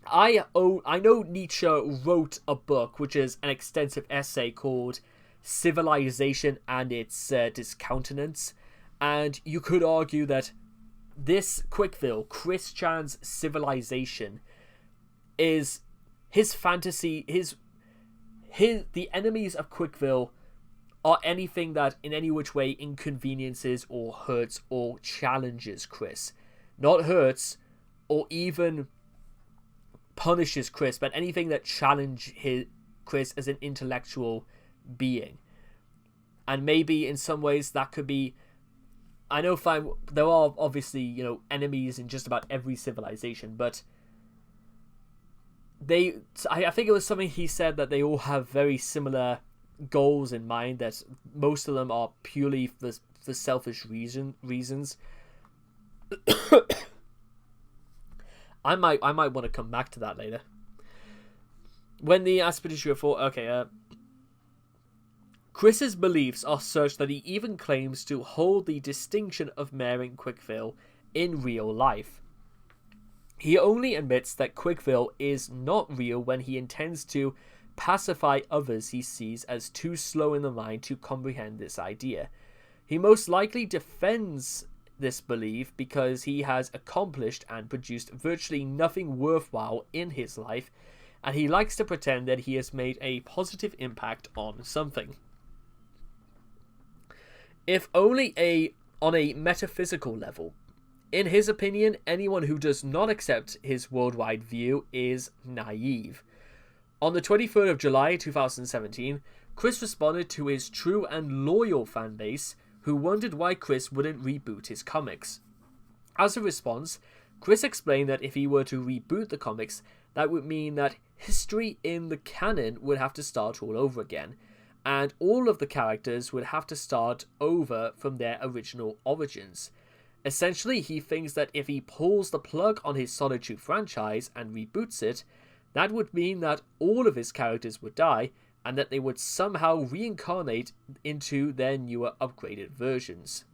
I know Nietzsche wrote a book, which is an extensive essay called Civilization and Its Discountenance, and you could argue that this Quickville, Chris Chan's civilization, is his fantasy. The enemies of Quickville are anything that in any which way inconveniences or hurts or challenges Chris. Not hurts or even punishes Chris, but anything that challenges Chris as an intellectual being. And maybe in some ways that could be, I know there are obviously, enemies in just about every civilization, but I think it was something he said that they all have very similar goals in mind, that most of them are purely for selfish reasons. I might want to come back to that later. When the Aspeditia 4, Chris's beliefs are such that he even claims to hold the distinction of mayoring Quickville in real life. He only admits that Quickville is not real when he intends to pacify others he sees as too slow in the mind to comprehend this idea. He most likely defends this belief because he has accomplished and produced virtually nothing worthwhile in his life, and he likes to pretend that he has made a positive impact on something. If only on a metaphysical level. In his opinion, anyone who does not accept his worldwide view is naive. On the 23rd of July 2017, Chris responded to his true and loyal fan base who wondered why Chris wouldn't reboot his comics. As a response, Chris explained that if he were to reboot the comics, that would mean that history in the canon would have to start all over again, and all of the characters would have to start over from their original origins. Essentially, he thinks that if he pulls the plug on his Solitude franchise and reboots it, that would mean that all of his characters would die, and that they would somehow reincarnate into their newer upgraded versions.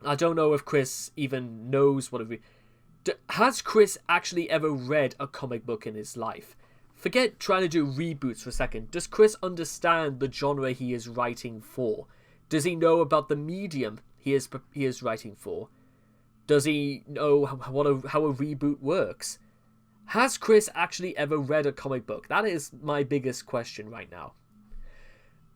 I don't know if Chris even knows what has Chris actually ever read a comic book in his life? Forget trying to do reboots for a second. Does Chris understand the genre he is writing for? Does he know about the medium he is writing for? Does he know how a reboot works? Has Chris actually ever read a comic book? That is my biggest question right now.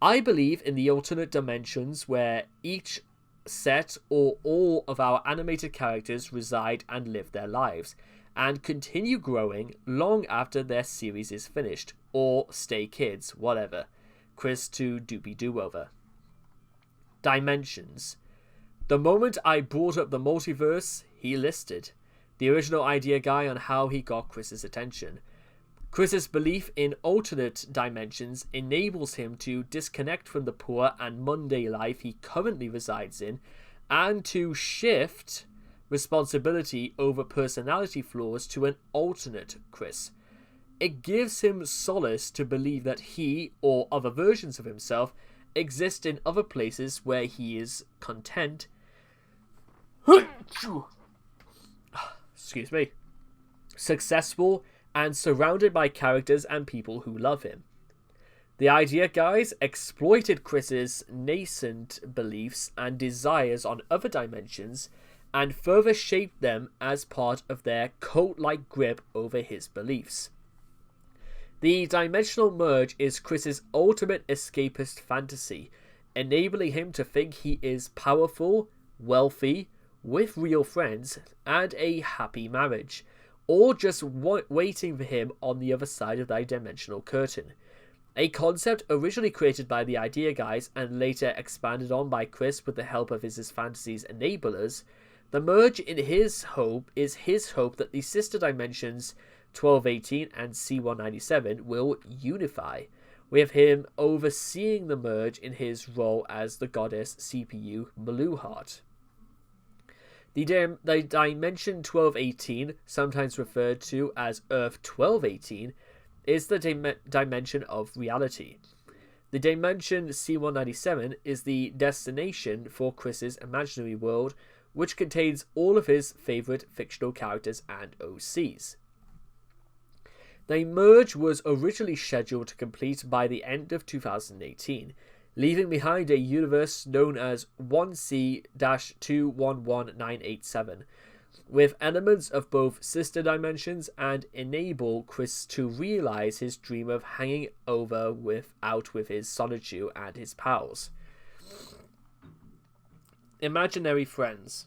I believe in the alternate dimensions where each set or all of our animated characters reside and live their lives, and continue growing long after their series is finished, or stay kids, whatever. Chris to Doopy Do-Over. Dimensions. The moment I brought up the multiverse, he listed. The original idea guy on how he got Chris's attention. Chris's belief in alternate dimensions enables him to disconnect from the poor and mundane life he currently resides in, and to shift responsibility over personality flaws to an alternate Chris. It gives him solace to believe that he, or other versions of himself, exist in other places where he is content. Excuse me. Successful and surrounded by characters and people who love him. The idea guys exploited Chris's nascent beliefs and desires on other dimensions and further shaped them as part of their cult-like grip over his beliefs. The dimensional merge is Chris's ultimate escapist fantasy, enabling him to think he is powerful, wealthy, with real friends, and a happy marriage, or just waiting for him on the other side of the dimensional curtain. A concept originally created by the idea guys and later expanded on by Chris with the help of his fantasy's enablers, the merge in his hope is his hope that the sister dimensions 1218 and C197 will unify, with him overseeing the merge in his role as the goddess CPU Maluheart. The dimension 1218, sometimes referred to as Earth 1218, is the dimension of reality. The dimension C197 is the destination for Chris's imaginary world, which contains all of his favourite fictional characters and OCs. The merge was originally scheduled to complete by the end of 2018, leaving behind a universe known as 1C-211987, with elements of both sister dimensions, and enable Chris to realize his dream of hanging out with his Sonichu and his pals. Imaginary friends.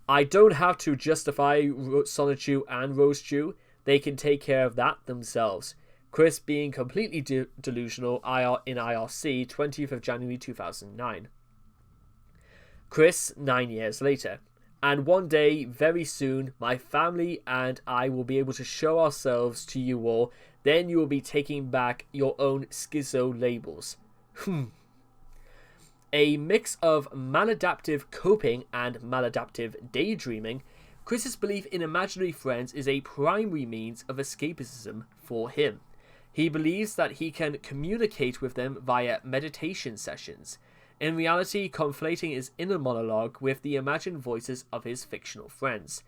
I don't have to justify Sonichu and Rosechu. They can take care of that themselves. Chris being completely delusional in IRC, 20th of January 2009. Chris, 9 years later. And one day, very soon, my family and I will be able to show ourselves to you all. Then you will be taking back your own schizo labels. A mix of maladaptive coping and maladaptive daydreaming, Chris's belief in imaginary friends is a primary means of escapism for him. He believes that he can communicate with them via meditation sessions, in reality conflating his inner monologue with the imagined voices of his fictional friends.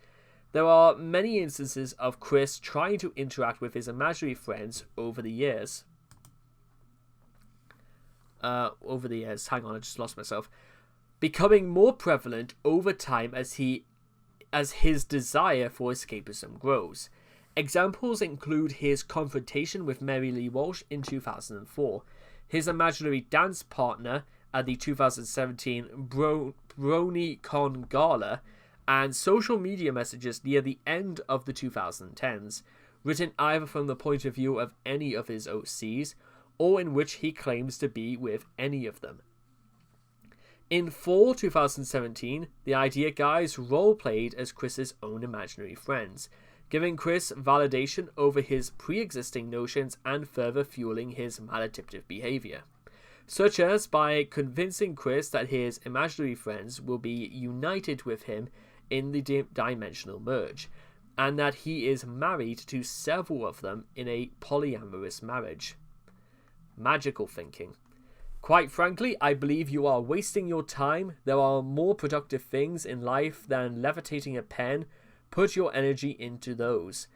There are many instances of Chris trying to interact with his imaginary friends over the years. Hang on, I just lost myself. Becoming more prevalent over time as his desire for escapism grows. Examples include his confrontation with Mary Lee Walsh in 2004, his imaginary dance partner at the 2017 BronyCon Gala, and social media messages near the end of the 2010s, written either from the point of view of any of his OCs, or in which he claims to be with any of them. In fall 2017, the idea guys role-played as Chris's own imaginary friends, giving Chris validation over his pre-existing notions and further fueling his maladaptive behavior, such as by convincing Chris that his imaginary friends will be united with him in the dimensional merge, and that he is married to several of them in a polyamorous marriage. Magical thinking. Quite frankly, I believe you are wasting your time. There are more productive things in life than levitating a pen. Put your energy into those.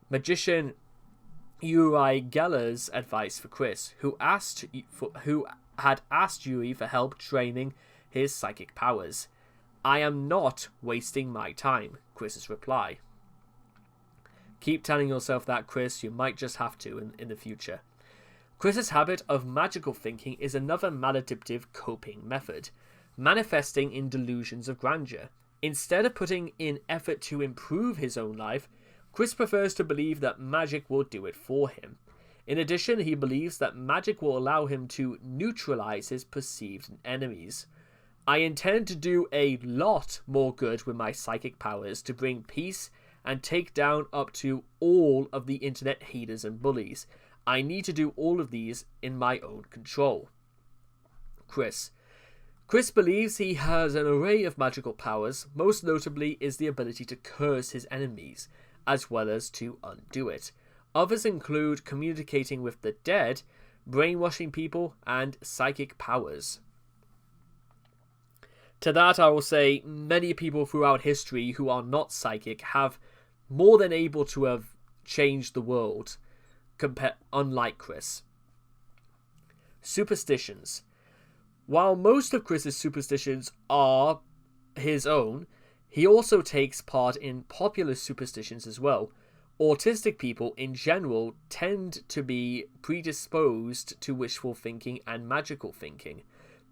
Magician Uri Geller's advice for Chris, who had asked Yuri for help training his psychic powers. I am not wasting my time, Chris's reply. Keep telling yourself that, Chris. You might just have to in the future. Chris's habit of magical thinking is another maladaptive coping method, manifesting in delusions of grandeur. Instead of putting in effort to improve his own life, Chris prefers to believe that magic will do it for him. In addition, he believes that magic will allow him to neutralize his perceived enemies. I intend to do a lot more good with my psychic powers to bring peace and take down up to all of the internet haters and bullies. I need to do all of these in my own control. Chris believes he has an array of magical powers. Most notably is the ability to curse his enemies, as well as to undo it. Others include communicating with the dead, brainwashing people, and psychic powers. To that I will say, many people throughout history who are not psychic have more than able to have changed the world, unlike Chris. Superstitions. While most of Chris's superstitions are his own, he also takes part in popular superstitions as well. Autistic people in general tend to be predisposed to wishful thinking and magical thinking,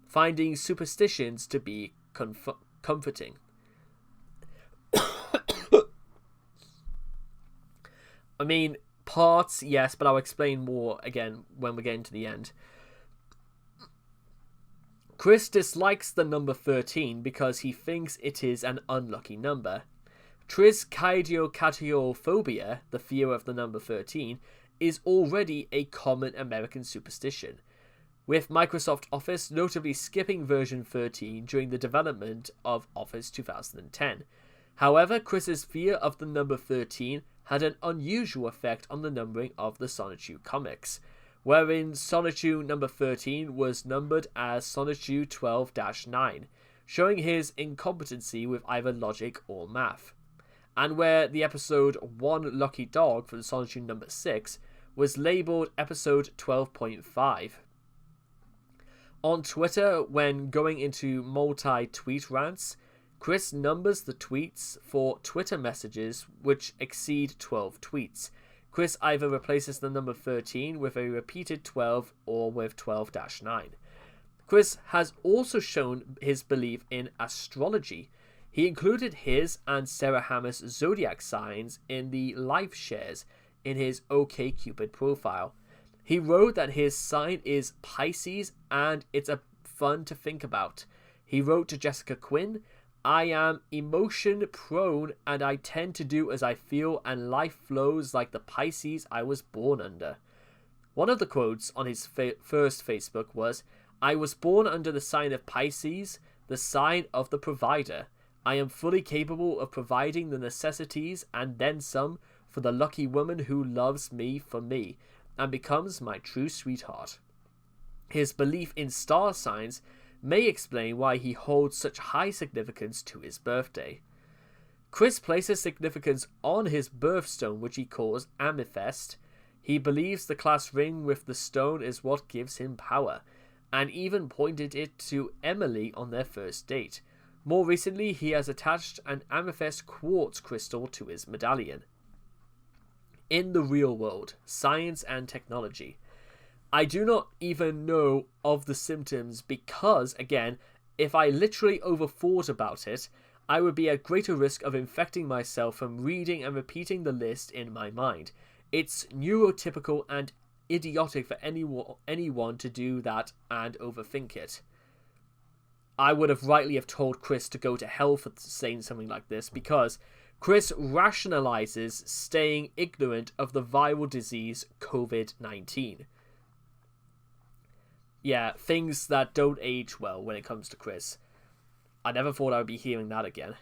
finding superstitions to be comforting. I mean, parts, yes, but I'll explain more again when we get into the end. Chris dislikes the number 13 because he thinks it is an unlucky number. Triskaidekatiophobia, the fear of the number 13, is already a common American superstition, with Microsoft Office notably skipping version 13 during the development of Office 2010. However, Chris's fear of the number 13 had an unusual effect on the numbering of the Sonichu comics, wherein Sonichu number 13 was numbered as Sonichu 12-9, showing his incompetency with either logic or math, and where the episode One Lucky Dog for the Sonichu number 6 was labelled episode 12.5. On Twitter, when going into multi-tweet rants, Chris numbers the tweets for Twitter messages which exceed 12 tweets. Chris either replaces the number 13 with a repeated 12 or with 12-9. Chris has also shown his belief in astrology. He included his and Sarah Hammer's zodiac signs in the life shares in his OkCupid profile. He wrote that his sign is Pisces and it's a fun to think about. He wrote to Jessica Quinn, "I am emotion prone and I tend to do as I feel and life flows like the Pisces I was born under." One of the quotes on his first Facebook was, "I was born under the sign of Pisces, the sign of the provider. I am fully capable of providing the necessities and then some for the lucky woman who loves me for me and becomes my true sweetheart." His belief in star signs may explain why he holds such high significance to his birthday. Chris places significance on his birthstone, which he calls amethyst. He believes the class ring with the stone is what gives him power, and even pointed it to Emily on their first date. More recently, he has attached an amethyst quartz crystal to his medallion. In the real world, science and technology. I do not even know of the symptoms because, again, if I literally overthought about it, I would be at greater risk of infecting myself from reading and repeating the list in my mind. It's neurotypical and idiotic for anyone to do that and overthink it. I would have rightly have told Chris to go to hell for saying something like this, because Chris rationalizes staying ignorant of the viral disease COVID-19. Yeah, things that don't age well when it comes to Chris. I never thought I would be hearing that again.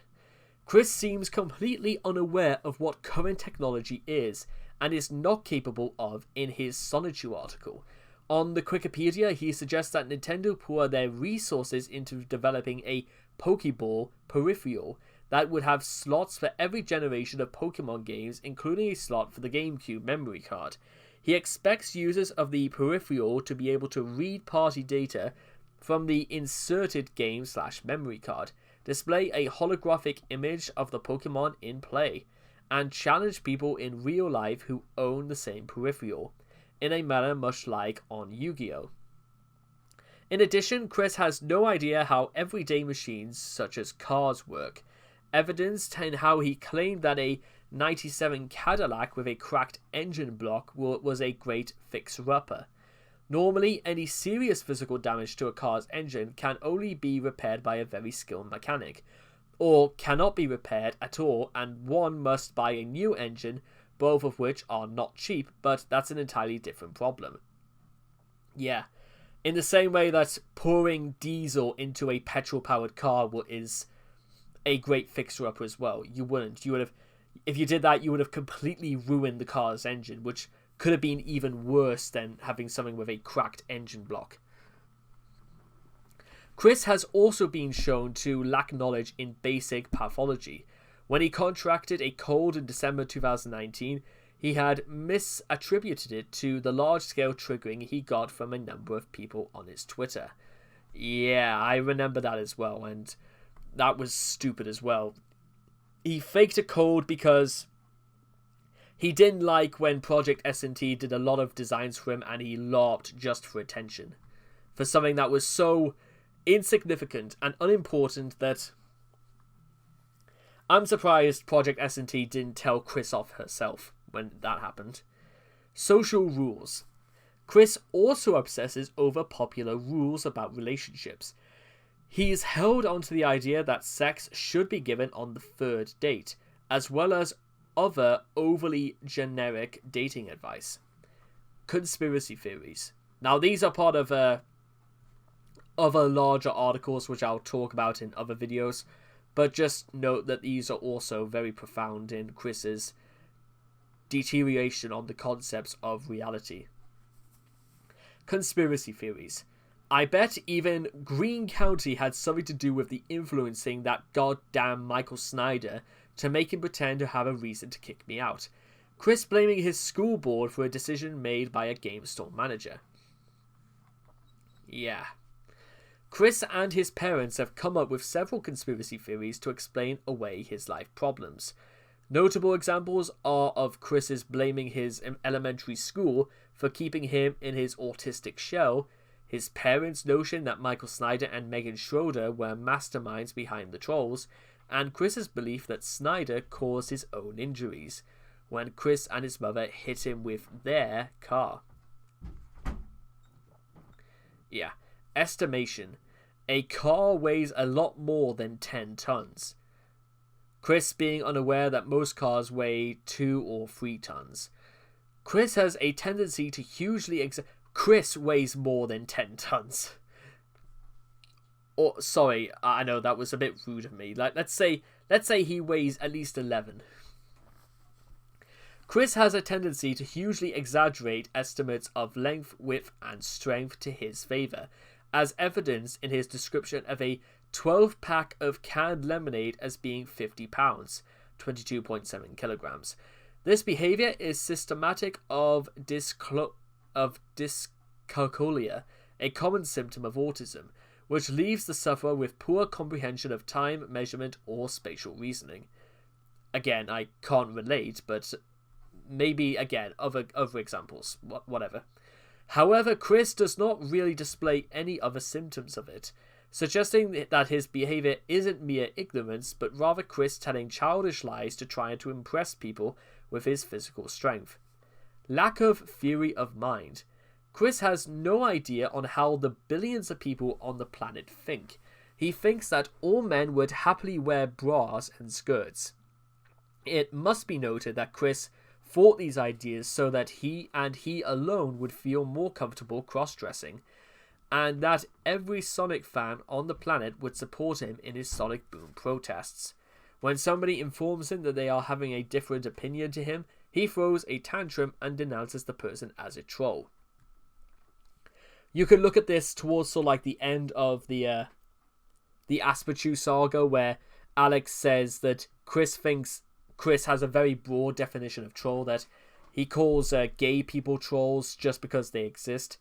Chris seems completely unaware of what current technology is and is not capable of in his Sonichu article. On the Wikipedia, he suggests that Nintendo pour their resources into developing a Pokeball peripheral that would have slots for every generation of Pokemon games, including a slot for the GameCube memory card. He expects users of the peripheral to be able to read party data from the inserted game/memory card, display a holographic image of the Pokemon in play, and challenge people in real life who own the same peripheral, in a manner much like on Yu-Gi-Oh! In addition, Chris has no idea how everyday machines such as cars work, evidenced in how he claimed that a 97 Cadillac with a cracked engine block was a great fixer-upper. Normally, any serious physical damage to a car's engine can only be repaired by a very skilled mechanic, or cannot be repaired at all, and one must buy a new engine, both of which are not cheap, but that's an entirely different problem. Yeah, in the same way that pouring diesel into a petrol-powered car is a great fixer-upper as well. You would have, if you did that, you would have completely ruined the car's engine, which could have been even worse than having something with a cracked engine block. Chris has also been shown to lack knowledge in basic pathology. When he contracted a cold in December 2019, he had misattributed it to the large-scale triggering he got from a number of people on his Twitter. Yeah, I remember that as well, and that was stupid as well. He faked a cold because he didn't like when Project S&T did a lot of designs for him, and he LARPed just for attention. For something that was so insignificant and unimportant that I'm surprised Project S&T didn't tell Chris off herself when that happened. Social rules. Chris also obsesses over popular rules about relationships. He's held onto the idea that sex should be given on the third date, as well as other overly generic dating advice. Conspiracy theories. Now, these are part of other larger articles which I'll talk about in other videos, but just note that these are also very profound in Chris's deterioration on the concepts of reality. Conspiracy theories. I bet even Greene County had something to do with the influencing that goddamn Michael Snyder to make him pretend to have a reason to kick me out. Chris blaming his school board for a decision made by a game store manager. Yeah. Chris and his parents have come up with several conspiracy theories to explain away his life problems. Notable examples are of Chris's blaming his elementary school for keeping him in his autistic shell, his parents' notion that Michael Snyder and Megan Schroeder were masterminds behind the trolls, and Chris's belief that Snyder caused his own injuries when Chris and his mother hit him with their car. Yeah. Estimation. A car weighs a lot more than 10 tons. Chris being unaware that most cars weigh 2 or 3 tons. Chris has a tendency to hugely Chris weighs more than 10 tons. Or, sorry, I know that was a bit rude of me. Let's say he weighs at least 11. Chris has a tendency to hugely exaggerate estimates of length, width, and strength to his favour, as evidenced in his description of a 12-pack of canned lemonade as being 50 pounds, 22.7 kilograms. This behaviour is systematic of dyscalculia, a common symptom of autism, which leaves the sufferer with poor comprehension of time, measurement, or spatial reasoning. Again, I can't relate, but maybe, again, other examples, whatever. However, Chris does not really display any other symptoms of it, suggesting that his behaviour isn't mere ignorance, but rather Chris telling childish lies to try to impress people with his physical strength. Lack of theory of mind. Chris has no idea on how the billions of people on the planet think. He thinks that all men would happily wear bras and skirts. It must be noted that Chris thought these ideas so that he and he alone would feel more comfortable cross-dressing, and that every Sonic fan on the planet would support him in his Sonic Boom protests. When somebody informs him that they are having a different opinion to him, he throws a tantrum and denounces the person as a troll. You could look at this towards sort of like the end of the Aspachu saga, where Alex says that Chris thinks Chris has a very broad definition of troll, that he calls gay people trolls just because they exist.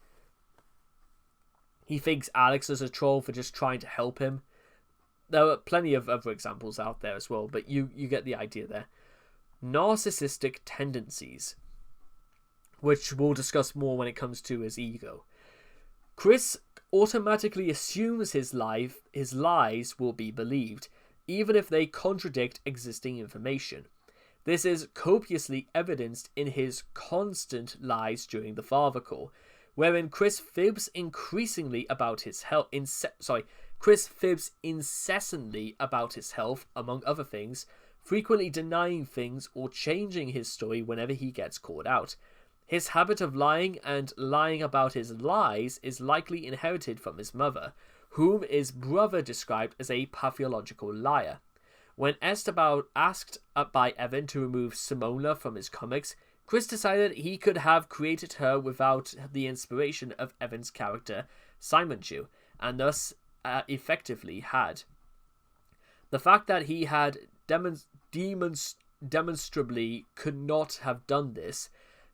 He thinks Alex is a troll for just trying to help him. There are plenty of other examples out there as well, but you get the idea there. Narcissistic tendencies, which we'll discuss more when it comes to his ego. Chris automatically assumes his lies will be believed, even if they contradict existing information. This is copiously evidenced in his constant lies during the father call, wherein Chris fibs increasingly about his health. Chris fibs incessantly about his health, among other things, frequently denying things or changing his story whenever he gets caught out. His habit of lying and lying about his lies is likely inherited from his mother, whom his brother described as a pathological liar. When asked by Evan to remove Simona from his comics, Chris decided he could have created her without the inspiration of Evan's character, Simon Chu, and thus effectively had. The fact that he had demonstrably could not have done this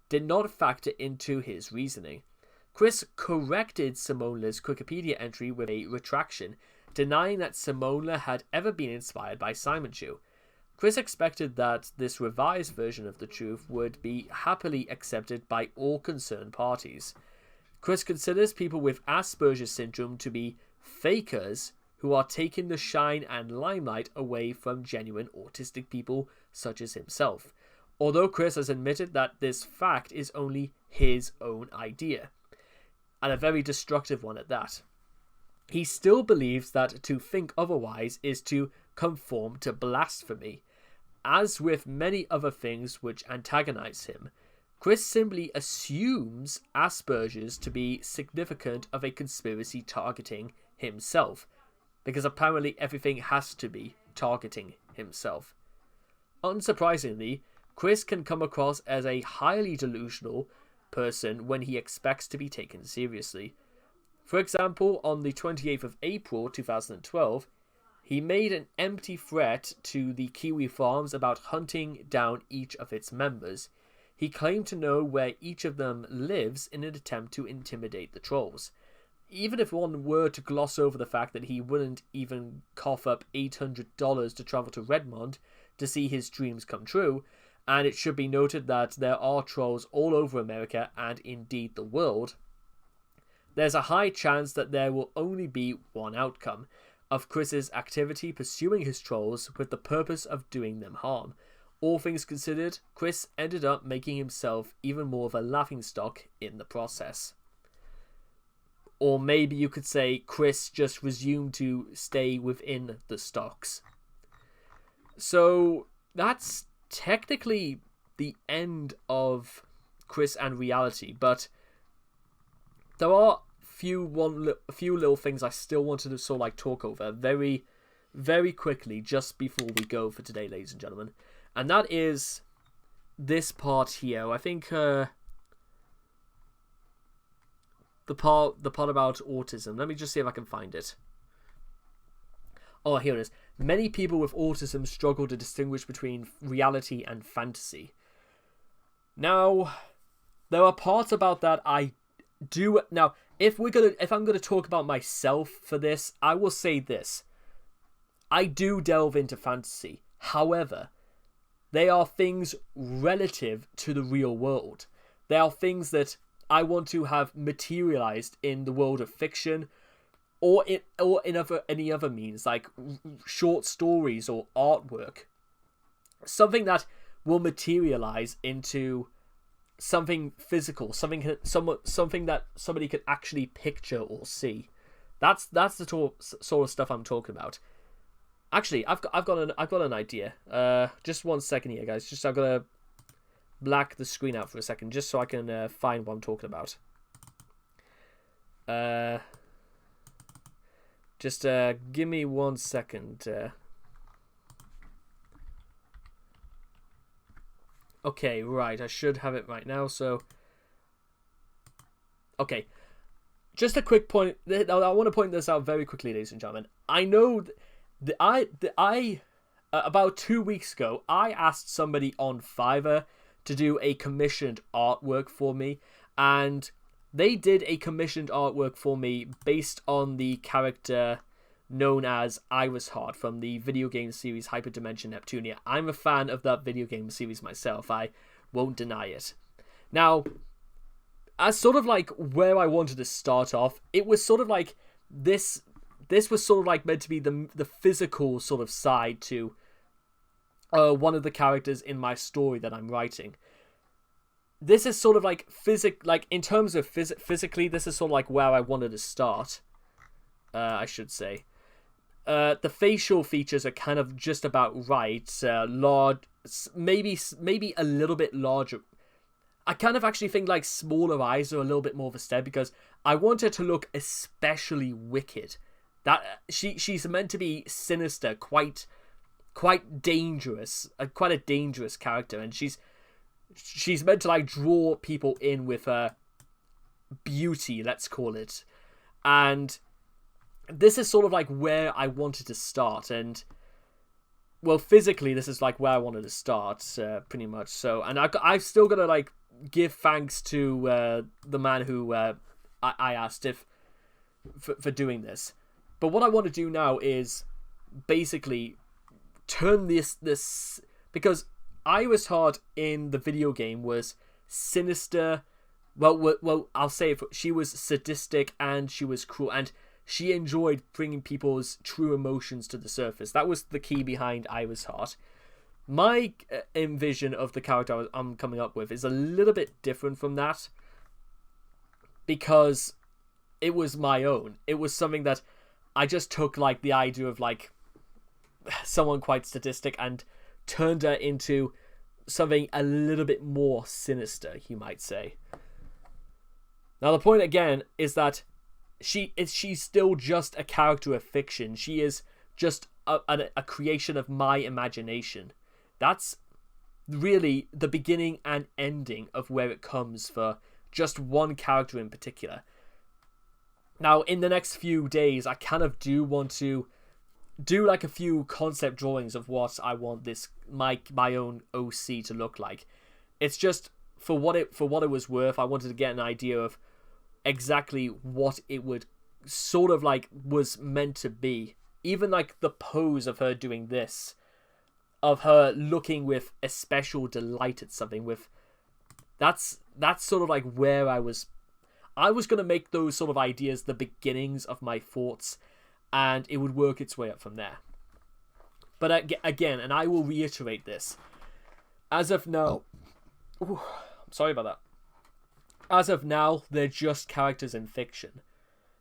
did not factor into his reasoning. Chris corrected Simona's Wikipedia entry with a retraction, denying that Simona had ever been inspired by Simon Chu. Chris expected that this revised version of the truth would be happily accepted by all concerned parties. Chris considers people with Asperger's syndrome to be fakers who are taking the shine and limelight away from genuine autistic people such as himself, although Chris has admitted that this fact is only his own idea, and a very destructive one at that. He still believes that to think otherwise is to conform to blasphemy. As with many other things which antagonize him, Chris simply assumes Asperger's to be significant of a conspiracy targeting himself, because apparently everything has to be targeting himself. Unsurprisingly, Chris can come across as a highly delusional person when he expects to be taken seriously. For example, on the 28th of April 2012, he made an empty threat to the Kiwi Farms about hunting down each of its members. He claimed to know where each of them lives in an attempt to intimidate the trolls. Even if one were to gloss over the fact that he wouldn't even cough up $800 to travel to Redmond to see his dreams come true, and it should be noted that there are trolls all over America and indeed the world, there's a high chance that there will only be one outcome of Chris's activity pursuing his trolls with the purpose of doing them harm. All things considered, Chris ended up making himself even more of a laughingstock in the process. Or maybe you could say Chris just resumed to stay within the stocks. So that's technically the end of Chris and reality, but there are a few little things I still wanted to sort of like talk over very, very quickly just before we go for today, ladies and gentlemen. And that is this part here. I think the part about autism. Let me just see if I can find it. Oh, here it is. Many people with autism struggle to distinguish between reality and fantasy. Now, there are parts about that I do. Now, if I'm gonna talk about myself for this, I will say this: I do delve into fantasy. However, they are things relative to the real world. They are things that I want to have materialized in the world of fiction, or in any other means, like short stories or artwork. Something that will materialize into something physical, something that somebody could actually picture or see. That's the sort of stuff I'm talking about. Actually, I've got an idea. Just 1 second here, guys. I've got to black the screen out for a second, just so I can find what I'm talking about. Just give me 1 second. Okay, right. I should have it right now. So, okay. Just a quick point. I want to point this out very quickly, ladies and gentlemen. I know about 2 weeks ago, I asked somebody on Fiverr to do a commissioned artwork for me, and they did a commissioned artwork for me based on the character known as Iris Heart from the video game series Hyperdimension Neptunia. I'm a fan of that video game series myself, I won't deny it. Now, as sort of like where I wanted to start off, it was sort of like this this was sort of like meant to be the physical sort of side to one of the characters in my story that I'm writing. This is sort of like in terms of physically, this is sort of like where I wanted to start. I should say. The facial features are kind of just about right. Large, maybe a little bit larger. I kind of actually think like smaller eyes are a little bit more of a step, because I want her to look especially wicked. That she's meant to be sinister, quite dangerous, quite a dangerous character, and she's meant to like draw people in with her beauty, let's call it. And this is sort of like where I wanted to start, and well, physically this is like where I wanted to start, pretty much. So, and I've still got to like give thanks to the man who I asked for doing this. But what I want to do now is basically turn this because Iris Heart in the video game was sinister. Well, I'll say it, she was sadistic and she was cruel, and she enjoyed bringing people's true emotions to the surface. That was the key behind Iris Heart. My envision of the character I'm coming up with is a little bit different from that, because it was my own. It was something that I just took like the idea of like someone quite sadistic and turned her into something a little bit more sinister, you might say. Now the point again is that she's still just a character of fiction. She is just a creation of my imagination. That's really the beginning and ending of where it comes for just one character in particular. Now, in the next few days, I kind of do want to do like a few concept drawings of what I want this my own OC to look like. It's just for what it was worth. I wanted to get an idea of exactly what it would sort of like was meant to be. Even like the pose of her doing this, of her looking with a special delight at something. With that's sort of like where I was going to make those sort of ideas the beginnings of my thoughts, and it would work its way up from there. But again, and I will reiterate this, as of now, I'm sorry about that. As of now, they're just characters in fiction.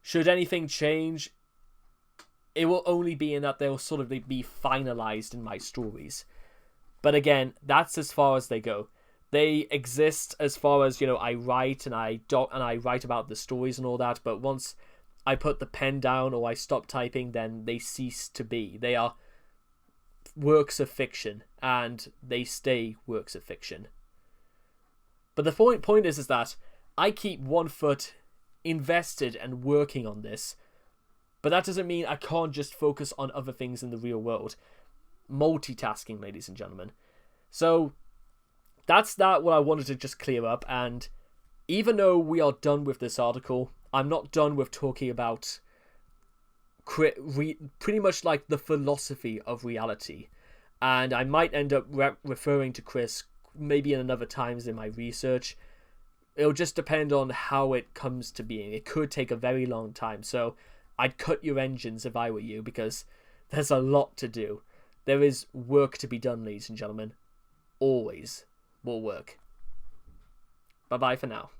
Should anything change, it will only be in that they'll sort of be finalized in my stories. But again, that's as far as they go. They exist as far as, I write and I write about the stories and all that, but once I put the pen down or I stop typing, then they cease to be. They are works of fiction, and they stay works of fiction. But the point is that I keep one foot invested and working on this, but that doesn't mean I can't just focus on other things in the real world. Multitasking, ladies and gentlemen. So that's what I wanted to just clear up, and even though we are done with this article, I'm not done with talking about pretty much like the philosophy of reality, and I might end up referring to Chris maybe in another times in my research. It'll just depend on how it comes to being. It could take a very long time, so I'd cut your engines if I were you, because there's a lot to do. There is work to be done, ladies and gentlemen. Always more work. Bye-bye for now.